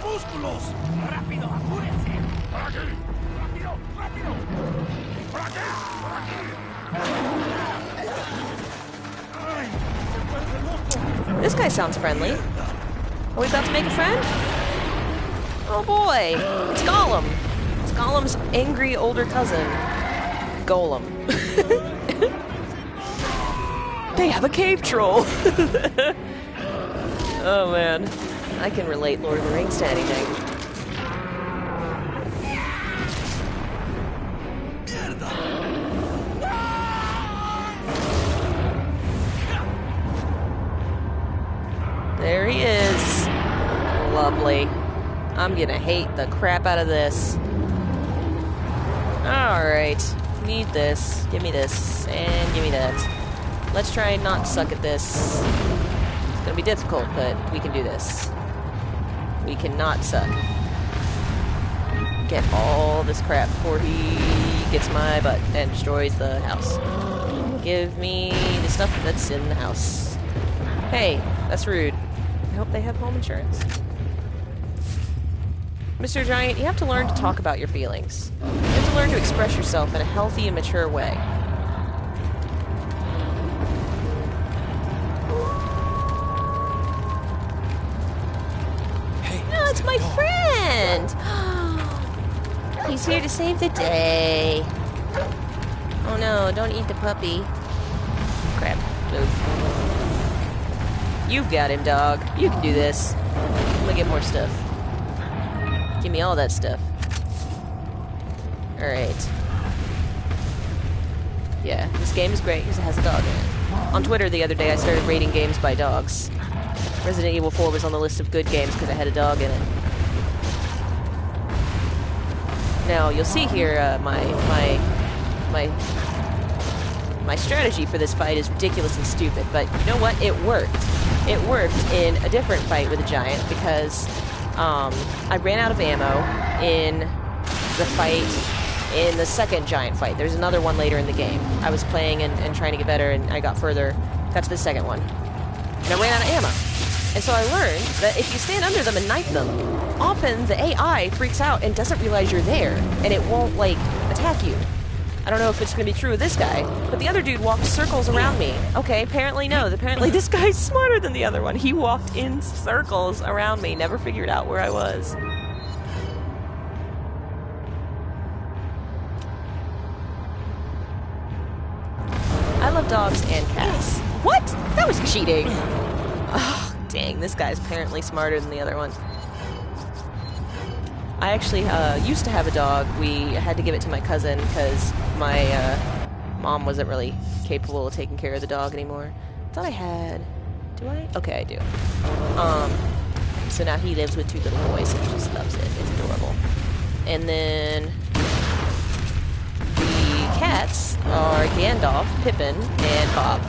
This guy sounds friendly. Are we about to make a friend? Oh boy, it's Gollum. It's Gollum's angry older cousin, Golem. they have a cave troll. Oh man, I can relate Lord of the Rings to anything. There he is. Lovely. I'm gonna hate the crap out of this. Alright. Need this. Give me this. And give me that. Let's try and not suck at this. It's gonna be difficult, but we can do this. We cannot suck. Get all this crap before he gets my butt and destroys the house. Give me the stuff that's in the house. Hey, that's rude. I hope they have home insurance. Mr. Giant, you have to learn to talk about your feelings. You have to learn to express yourself in a healthy and mature way. Hey, Oh, it's my friend! He's here to save the day. Oh no, don't eat the puppy. Crap. Move. You've got him, dog. You can do this. I'm gonna get more stuff. Give me all that stuff. Alright. Yeah, this game is great because it has a dog in it. On Twitter the other day I started rating games by dogs. Resident Evil 4 was on the list of good games because it had a dog in it. Now, you'll see here my strategy for this fight is ridiculous and stupid, but you know what? It worked. It worked in a different fight with a giant because I ran out of ammo in the fight, in the second giant fight. There's another one later in the game. I was playing and trying to get better, and I got further. Got to the second one. And I ran out of ammo. And so I learned that if you stand under them and knife them, often the AI freaks out and doesn't realize you're there, and it won't, like, attack you. I don't know if it's going to be true of this guy, but the other dude walked circles around me. Okay, apparently no. Apparently this guy's smarter than the other one. He walked in circles around me, never figured out where I was. I love dogs and cats. What? That was cheating. Oh, dang, this guy's apparently smarter than the other one. I actually used to have a dog. We had to give it to my cousin because my mom wasn't really capable of taking care of the dog anymore. I thought I had. Do I? Okay, I do. So now he lives with two little boys and just loves it. It's adorable. And then the cats are Gandalf, Pippin, and Bob.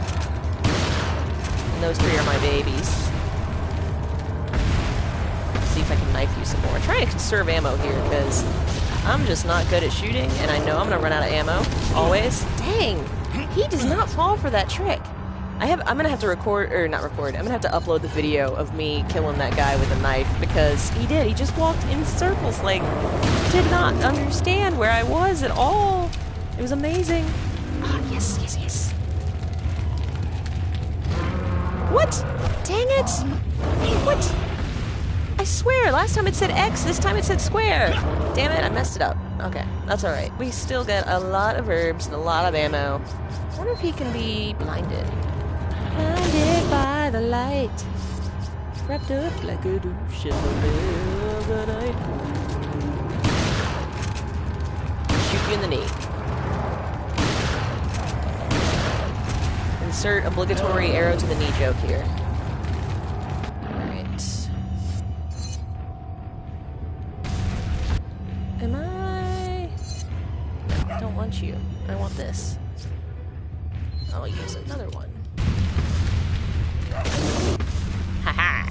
And those three are my babies. See if I can knife you some more. I'm trying to conserve ammo here because I'm just not good at shooting, and I know I'm gonna run out of ammo always. Dang, he does not fall for that trick. I'm gonna have to record, or not record. I'm gonna have to upload the video of me killing that guy with a knife because he did. He just walked in circles, like did not understand where I was at all. It was amazing. Oh, yes, yes, yes. What? Dang it! What? I swear, last time it said X, this time it said square. Damn it, I messed it up. Okay, that's alright. We still get a lot of herbs and a lot of ammo. I wonder if he can be blinded. Blinded by the light. Wrapped up like a douche in the middle of the night. Shoot you in the knee. Insert obligatory arrow to the knee joke here. Am I? I don't want you. I want this. I'll use another one. Haha!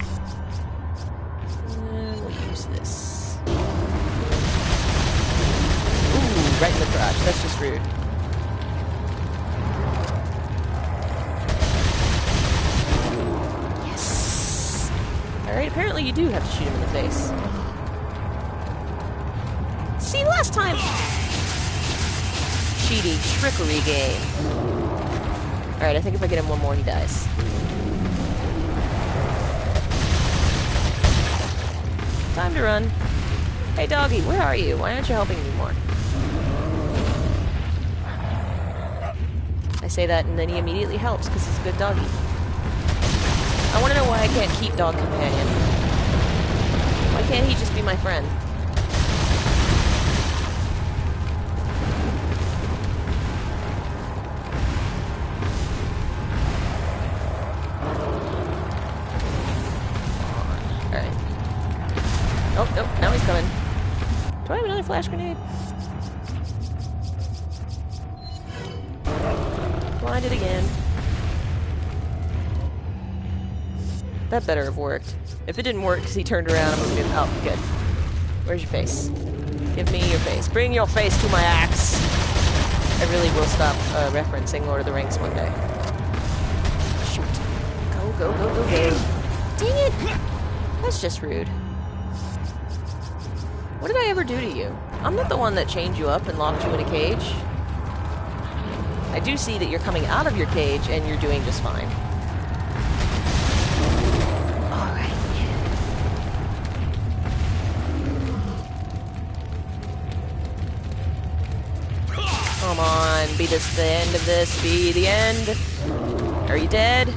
And we'll use this. Ooh, right in the crotch. That's just rude. Yes! Alright, apparently you do have to shoot him in the face. See, last time! Cheaty, trickery game. Alright, I think if I get him one more, he dies. Time to run. Hey, doggy, where are you? Why aren't you helping me more? I say that, and then he immediately helps, because he's a good doggy. I want to know why I can't keep Dog Companion. Why can't he just be my friend? Alright. Oh, nope, now he's coming. Do I have another flash grenade? Blinded again. That better have worked. If it didn't work because he turned around, I'm gonna be... Oh, good. Where's your face? Give me your face. Bring your face to my axe! I really will stop referencing Lord of the Rings one day. Shoot. Go, go, go, go, go. Dang it! That's just rude. What did I ever do to you? I'm not the one that chained you up and locked you in a cage. I do see that you're coming out of your cage and you're doing just fine. Alright. Come on, be this the end of this, be the end. Are you dead?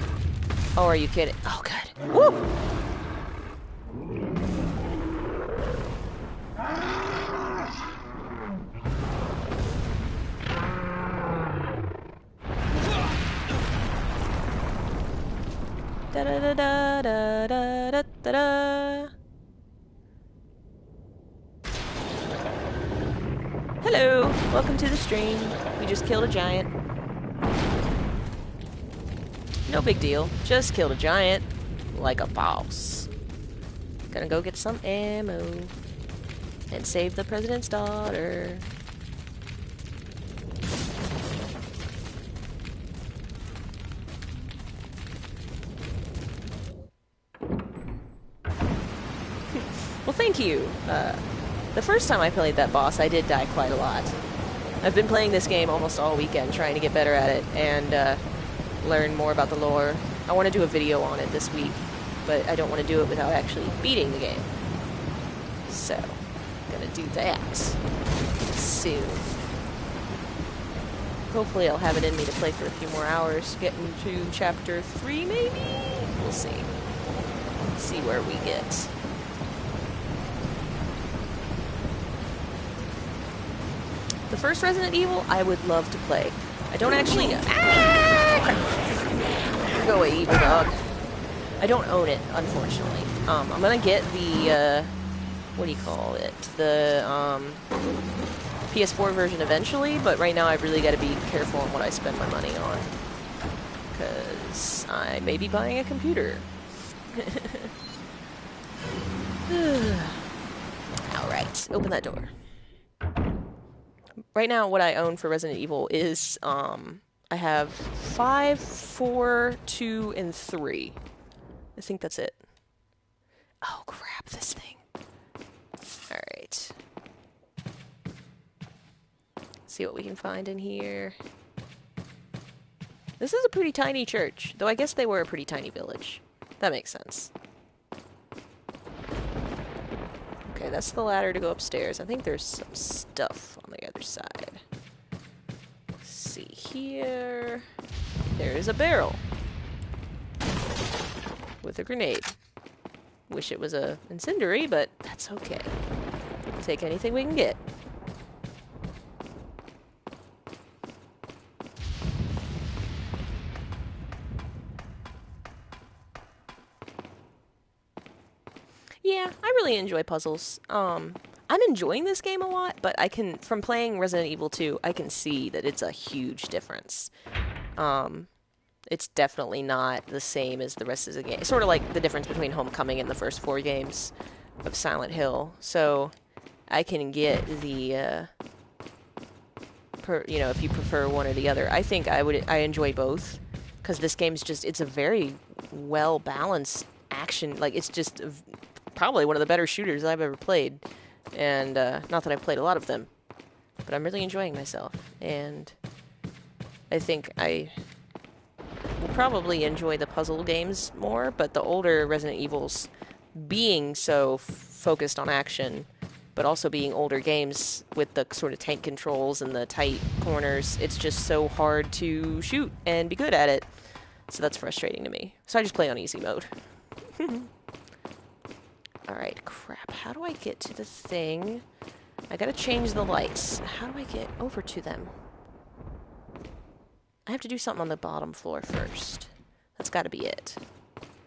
Oh, are you kidding? Oh, good. Woo! Da da da da da da da da da. Hello, welcome to the stream. We just killed a giant. No big deal, just killed a giant like a boss. Gonna go get some ammo and save the president's daughter. Well, thank you. The first time I played that boss, I did die quite a lot. I've been playing this game almost all weekend, trying to get better at it and learn more about the lore. I want to do a video on it this week, but I don't want to do it without actually beating the game. So, I'm gonna do that soon. Hopefully I'll have it in me to play for a few more hours, get into chapter 3 maybe? We'll see. See where we get. The first Resident Evil, I would love to play. I don't actually... Ah! Go away, evil dog. I don't own it, unfortunately. I'm gonna get the, what do you call it? The, PS4 version eventually, but right now I've really got to be careful on what I spend my money on. Because I may be buying a computer. Alright, open that door. Right now, what I own for Resident Evil is, I have 5, 4, 2, and 3. I think that's it. Oh, grab this thing. Alright. See what we can find in here. This is a pretty tiny church, though I guess they were a pretty tiny village. That makes sense. Okay, that's the ladder to go upstairs. I think there's some stuff on the other side. Let's see here. There's a barrel. With a grenade. Wish it was a incendiary, but that's okay. We'll take anything we can get. Yeah, I really enjoy puzzles. I'm enjoying this game a lot, but I can, from playing Resident Evil 2, I can see that it's a huge difference. It's definitely not the same as the rest of the game. It's sort of like the difference between Homecoming and the first 4 games of Silent Hill. So, I can get the, you know, if you prefer one or the other. I think I enjoy both, because this game's just, it's a very well-balanced action, like, it's just probably one of the better shooters I've ever played. And, not that I've played a lot of them, but I'm really enjoying myself. And I think I will probably enjoy the puzzle games more, but the older Resident Evils, being so focused on action, but also being older games with the sort of tank controls and the tight corners, it's just so hard to shoot and be good at it. So that's frustrating to me. So I just play on easy mode. Alright, crap. How do I get to the thing? I gotta change the lights. How do I get over to them? I have to do something on the bottom floor first. That's gotta be it.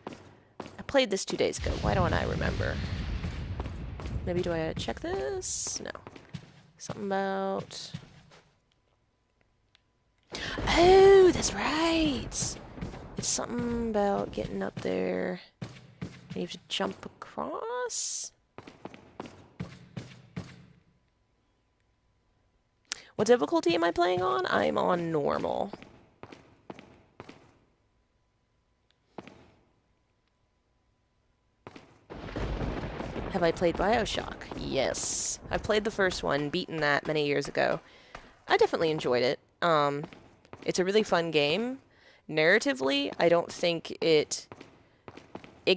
I played this 2 days ago. Why don't I remember? Maybe do I check this? No. Something about... Oh, that's right! It's something about getting up there. You have to jump across? What difficulty am I playing on? I'm on normal. Have I played BioShock? Yes. I've played the first one, beaten that many years ago. I definitely enjoyed it. It's a really fun game. Narratively, I don't think it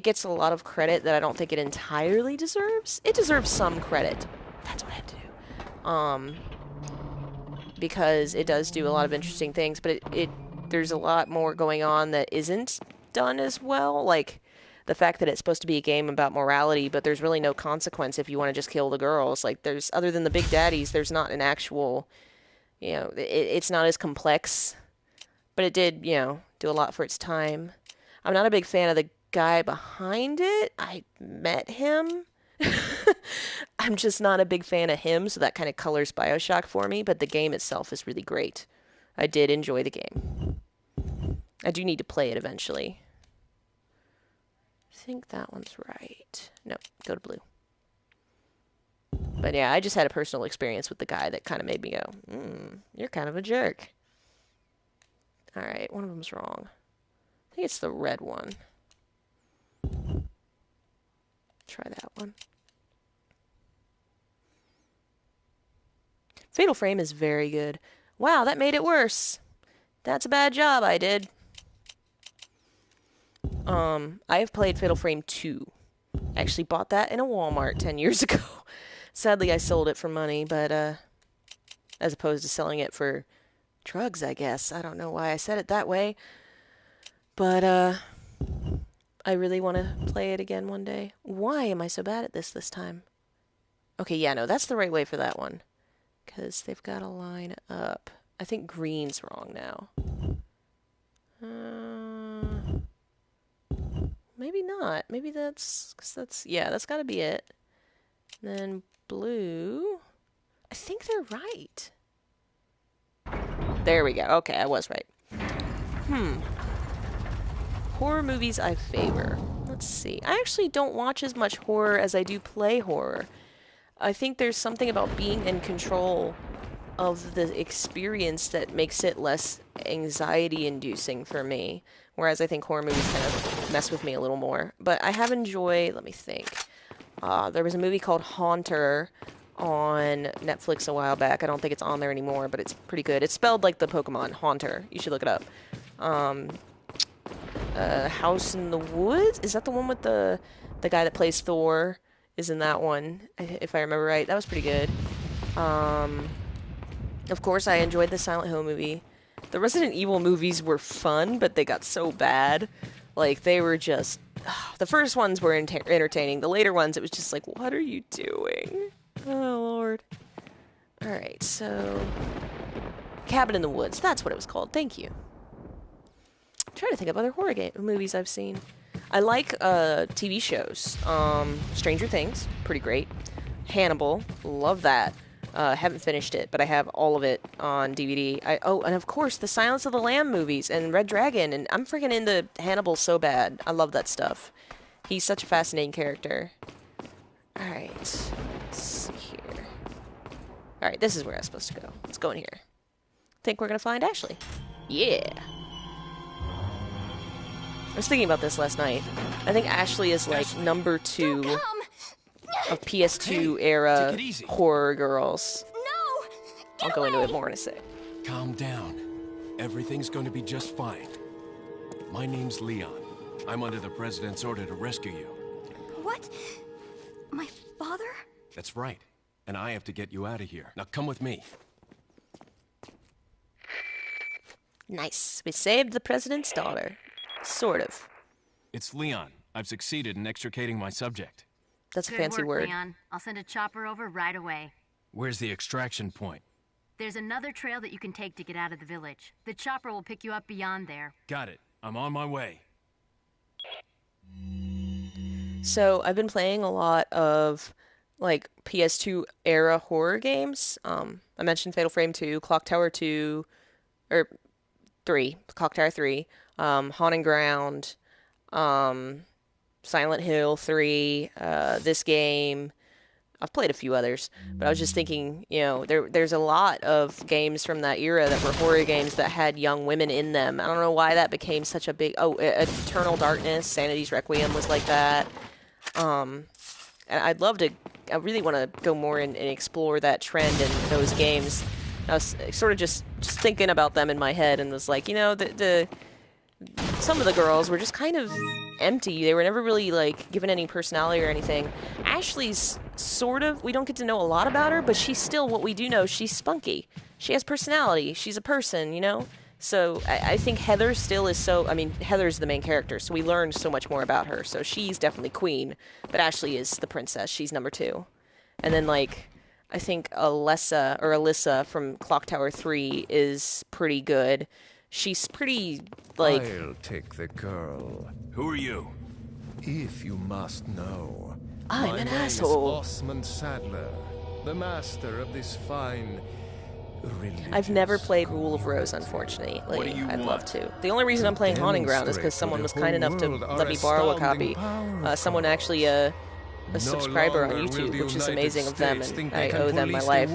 gets a lot of credit that I don't think it entirely deserves. It deserves some credit. That's what I have to do. Because it does do a lot of interesting things, but there's a lot more going on that isn't done as well. Like, the fact that it's supposed to be a game about morality, but there's really no consequence if you want to just kill the girls. Like, there's, other than the big daddies, there's not an actual, you know, it's not as complex. But it did, you know, do a lot for its time. I'm not a big fan of the guy behind it. I met him. I'm just not a big fan of him, so that kind of colors BioShock for me, but the game itself is really great. I did enjoy the game. I do need to play it eventually. I think that one's right. No, go to blue. But yeah, I just had a personal experience with the guy that kind of made me go, you're kind of a jerk. Alright, one of them's wrong. I think it's the red one. Try that one. Fatal Frame is very good. Wow, that made it worse. That's a bad job I did. I have played Fatal Frame 2. I actually bought that in a Walmart 10 years ago. Sadly, I sold it for money, but, as opposed to selling it for drugs, I guess. I don't know why I said it that way. But, I really want to play it again one day. Why am I so bad at this time? Okay, yeah, no, that's the right way for that one. Because they've got to line up. I think green's wrong now. Maybe not. Maybe that's... Cause that's... Yeah, that's got to be it. And then blue... I think they're right. There we go. Okay, I was right. Horror movies I favor. Let's see. I actually don't watch as much horror as I do play horror. I think there's something about being in control of the experience that makes it less anxiety-inducing for me. Whereas I think horror movies kind of mess with me a little more. But I have enjoyed... Let me think. There was a movie called Haunter on Netflix a while back. I don't think it's on there anymore, but it's pretty good. It's spelled like the Pokemon, Haunter. You should look it up. House in the Woods? Is that the one with the guy that plays Thor? Is in that one, if I remember right. That was pretty good. Of course, I enjoyed the Silent Hill movie. The Resident Evil movies were fun, but they got so bad. Like, they were just... the first ones were entertaining. The later ones, it was just like, what are you doing? Oh, Lord. Alright, so... Cabin in the Woods. That's what it was called. Thank you. I'm trying to think of other horror movies I've seen. I like TV shows. Stranger Things, pretty great. Hannibal, love that. Haven't finished it, but I have all of it on DVD. And of course, the Silence of the Lamb movies and Red Dragon, and I'm freaking into Hannibal so bad. I love that stuff. He's such a fascinating character. Alright, let's see here. Alright, this is where I'm supposed to go. Let's go in here. Think we're gonna find Ashley. Yeah. I was thinking about this last night. I think Ashley is like number 2 of PS2 era horror girls. No! I'll go into it more in a sec. Calm down. Everything's going to be just fine. My name's Leon. I'm under the President's order to rescue you. What? My father? That's right. and I have to get you out of here. Now come with me. Nice. We saved the president's daughter. Sort of. It's Leon. I've succeeded in extricating my subject. That's a Good fancy work, word. Leon. I'll send a chopper over right away. Where's the extraction point? There's another trail that you can take to get out of the village. The chopper will pick you up beyond there. Got it. I'm on my way. So I've been playing a lot of like PS2 era horror games. I mentioned Fatal Frame 2, Clock Tower 2, or 3, Clock Tower 3, Haunting Ground, Silent Hill 3, this game. I've played a few others, but I was just thinking, you know, there's a lot of games from that era that were horror games that had young women in them. I don't know why that became such a big... Oh, Eternal Darkness, Sanity's Requiem was like that. And I'd love to... I really want to go more and explore that trend in those games. I was sort of just thinking about them in my head and was like, you know, some of the girls were just kind of empty. They were never really, like, given any personality or anything. Ashley's sort of... We don't get to know a lot about her, but she's still... What we do know, she's spunky. She has personality. She's a person, you know? So I think Heather still is so... I mean, Heather's the main character, so we learned so much more about her. So she's definitely queen, but Ashley is the princess. She's number 2. And then, like... I think Alyssa from Clock Tower 3 is pretty good. She's pretty, like... I'll take the girl. Who are you? If you must know. I'm My an name asshole. Is Osmond Sadler, the master of this fine religious... I've never played Rule of Rose, unfortunately. What do you I'd want? love to. The only reason I'm playing Haunting Ground is because someone was kind enough to let me borrow a copy. Someone actually, a subscriber on YouTube, which is amazing of them, and I owe them my life.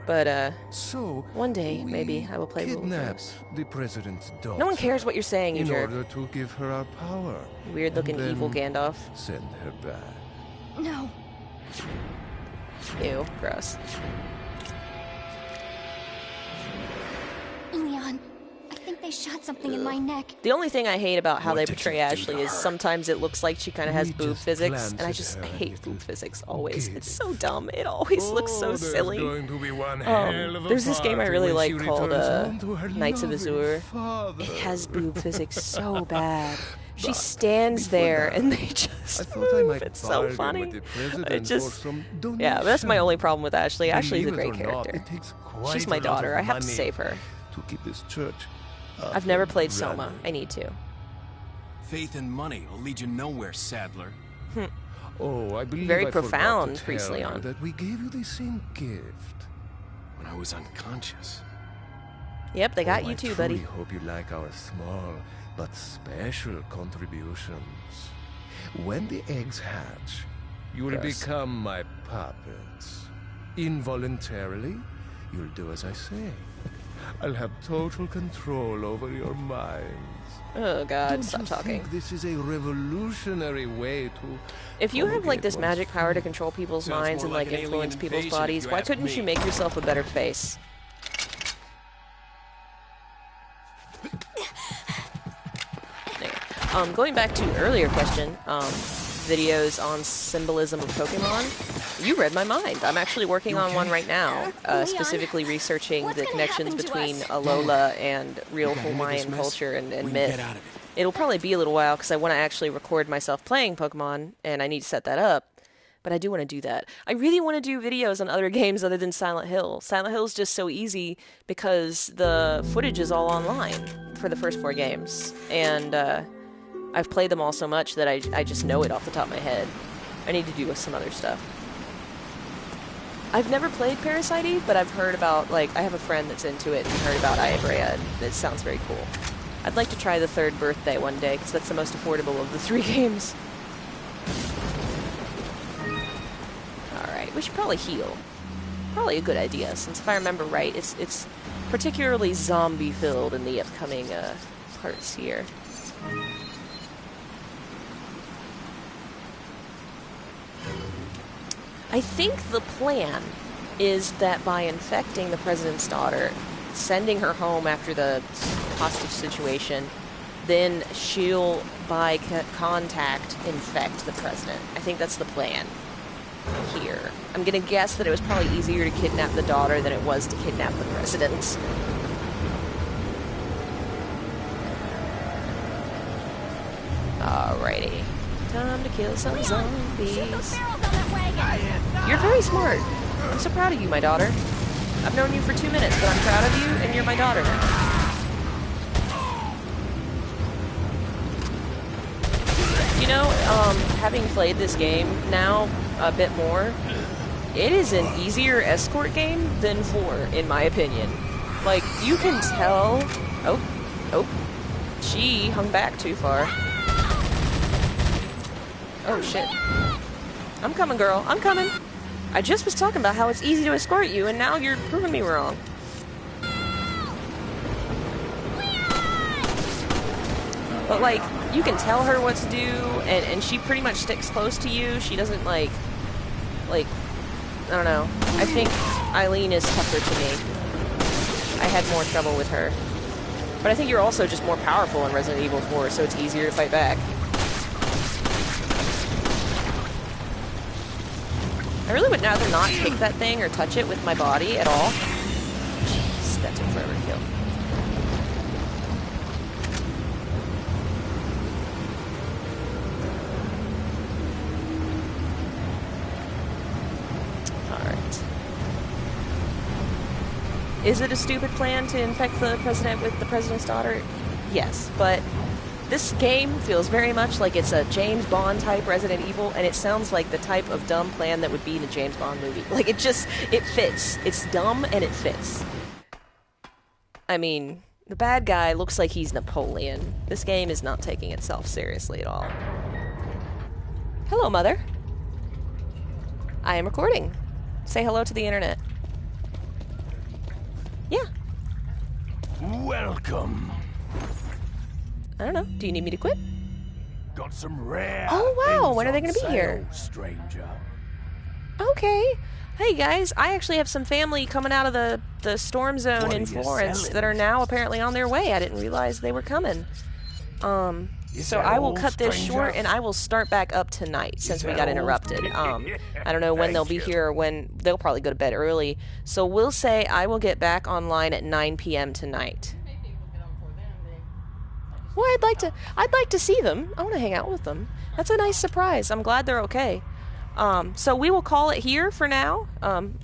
But, So one day, maybe, I will play Rule of kidnap Rose. the president's daughter. No one cares what you're saying, you in jerk. order to give her our power. Weird-looking and evil then Gandalf. Send her back. No. Ew, gross. Leon, I think they shot something in my neck. The only thing I hate about how What they did portray you do Ashley to is her? sometimes it looks like she kind of has We boob just physics, and I planted just her hate little boob physics always. kid. It's so dumb. It always looks so there's silly. going to be one hell of a There's this game I party really when she like called returns home to her Knights of loving Azure. father. It has boob physics so bad. She But stands before there that, and they just I thought I move. might It's so bargain funny. with the president It just for some yeah, but that's my donation. only problem with Ashley. Ashley's a Believe great it or not, character. it takes quite She's my a lot daughter. of I have to money save her. to keep this church up I've never and played Soma. running. I need to. Faith and money will lead you nowhere, Sadler. Oh, I believe Very I forgot profound, to Priest tell you Leon. that we gave you the same gift. When I was unconscious. Yep, they got Oh, you too, I buddy. truly hope you like our small but special contributions. When the eggs hatch, you will Gross. become my puppets. Involuntarily, you'll do as I say. I'll have total control over your minds. Oh god, Don't stop you talking. think this is a revolutionary way to... If you have like promulgate this one's magic power to faith? control people's Sounds minds more and like like an alien influence people's invasion, if bodies, you why ask couldn't me. you make yourself a better face? There. Going back to your earlier question, videos on symbolism of Pokemon. You read my mind. I'm actually working on one right now, Leon, specifically researching what's the gonna connections happen to between us? Alola and real got into this Hawaiian mess? culture and We can myth. get out of it. It'll probably be a little while because I want to actually record myself playing Pokemon, and I need to set that up. But I do want to do that. I really want to do videos on other games other than Silent Hill. Silent Hill is just so easy because the footage is all online for the first 4 games. And I've played them all so much that I just know it off the top of my head. I need to do some other stuff. I've never played Parasite Eve, but I've heard about, like, I have a friend that's into it and heard about Iabrea, and it sounds very cool. I'd like to try the 3rd birthday one day, because that's the most affordable of the 3 games. Alright, we should probably heal. Probably a good idea, since if I remember right, it's particularly zombie-filled in the upcoming parts here. I think the plan is that by infecting the president's daughter, sending her home after the hostage situation, then she'll, by contact, infect the president. I think that's the plan. here. I'm gonna guess that it was probably easier to kidnap the daughter than it was to kidnap the president. Alrighty. Time to kill some zombies. You're very smart. I'm so proud of you, my daughter. I've known you for 2 minutes, but I'm proud of you, and you're my daughter now. You know, having played this game now a bit more, it is an easier escort game than 4, in my opinion. Like, you can tell... Oh. She hung back too far. Oh, shit. I'm coming, girl. I'm coming. I just was talking about how it's easy to escort you, and now you're proving me wrong. But, like, you can tell her what to do, and she pretty much sticks close to you. She doesn't, like, I don't know. I think Eileen is tougher to me. I had more trouble with her. But I think you're also just more powerful in Resident Evil 4, so it's easier to fight back. I really would rather not take that thing or touch it with my body at all. Jeez, that took forever to kill. Alright. Is it a stupid plan to infect the president with the president's daughter? Yes, but this game feels very much like it's a James Bond type Resident Evil, and it sounds like the type of dumb plan that would be in a James Bond movie. Like, it fits. It's dumb, and it fits. I mean, the bad guy looks like he's Napoleon. This game is not taking itself seriously at all. Hello, Mother. I am recording. Say hello to the internet. Yeah. Welcome. I don't know. Do you need me to quit? Got some rare. Oh wow, things when are they on going to be sale, here? Stranger. Okay. Hey guys, I actually have some family coming out of the storm zone What in are you Florence selling? that are now apparently on their way. I didn't realize they were coming. Is So that I will all, cut this stranger? short and I will start back up tonight since we that got all? interrupted. I don't know when they'll be Thank you. here or when they'll probably go to bed early. So we'll say I will get back online at 9 p.m. tonight. Well, I'd like to see them. I want to hang out with them. That's a nice surprise. I'm glad they're okay. So we will call it here for now.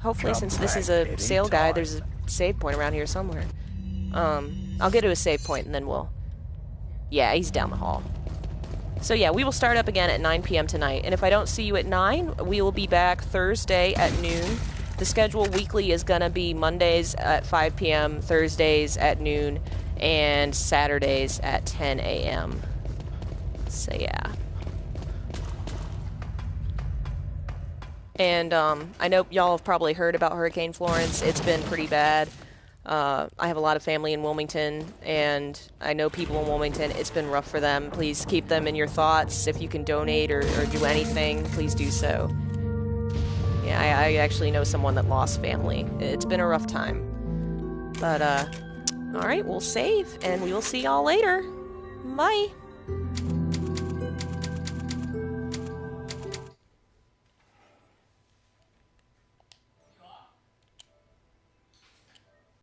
Hopefully, Come since this is back a sale guide, anytime. there's a save point around here somewhere. I'll get to a save point and then we'll... Yeah, he's down the hall. So yeah, we will start up again at 9 p.m. tonight. And if I don't see you at 9, we will be back Thursday at noon. The schedule weekly is going to be Mondays at 5 p.m., Thursdays at noon, and Saturdays at 10 a.m. So yeah. And I know y'all have probably heard about Hurricane Florence. It's been pretty bad. I have a lot of family in Wilmington, and I know people in Wilmington. It's been rough for them. Please keep them in your thoughts. If you can donate or do anything, please do so. Yeah, I actually know someone that lost family. It's been a rough time. But, alright, we'll save, and we will see y'all later. Bye!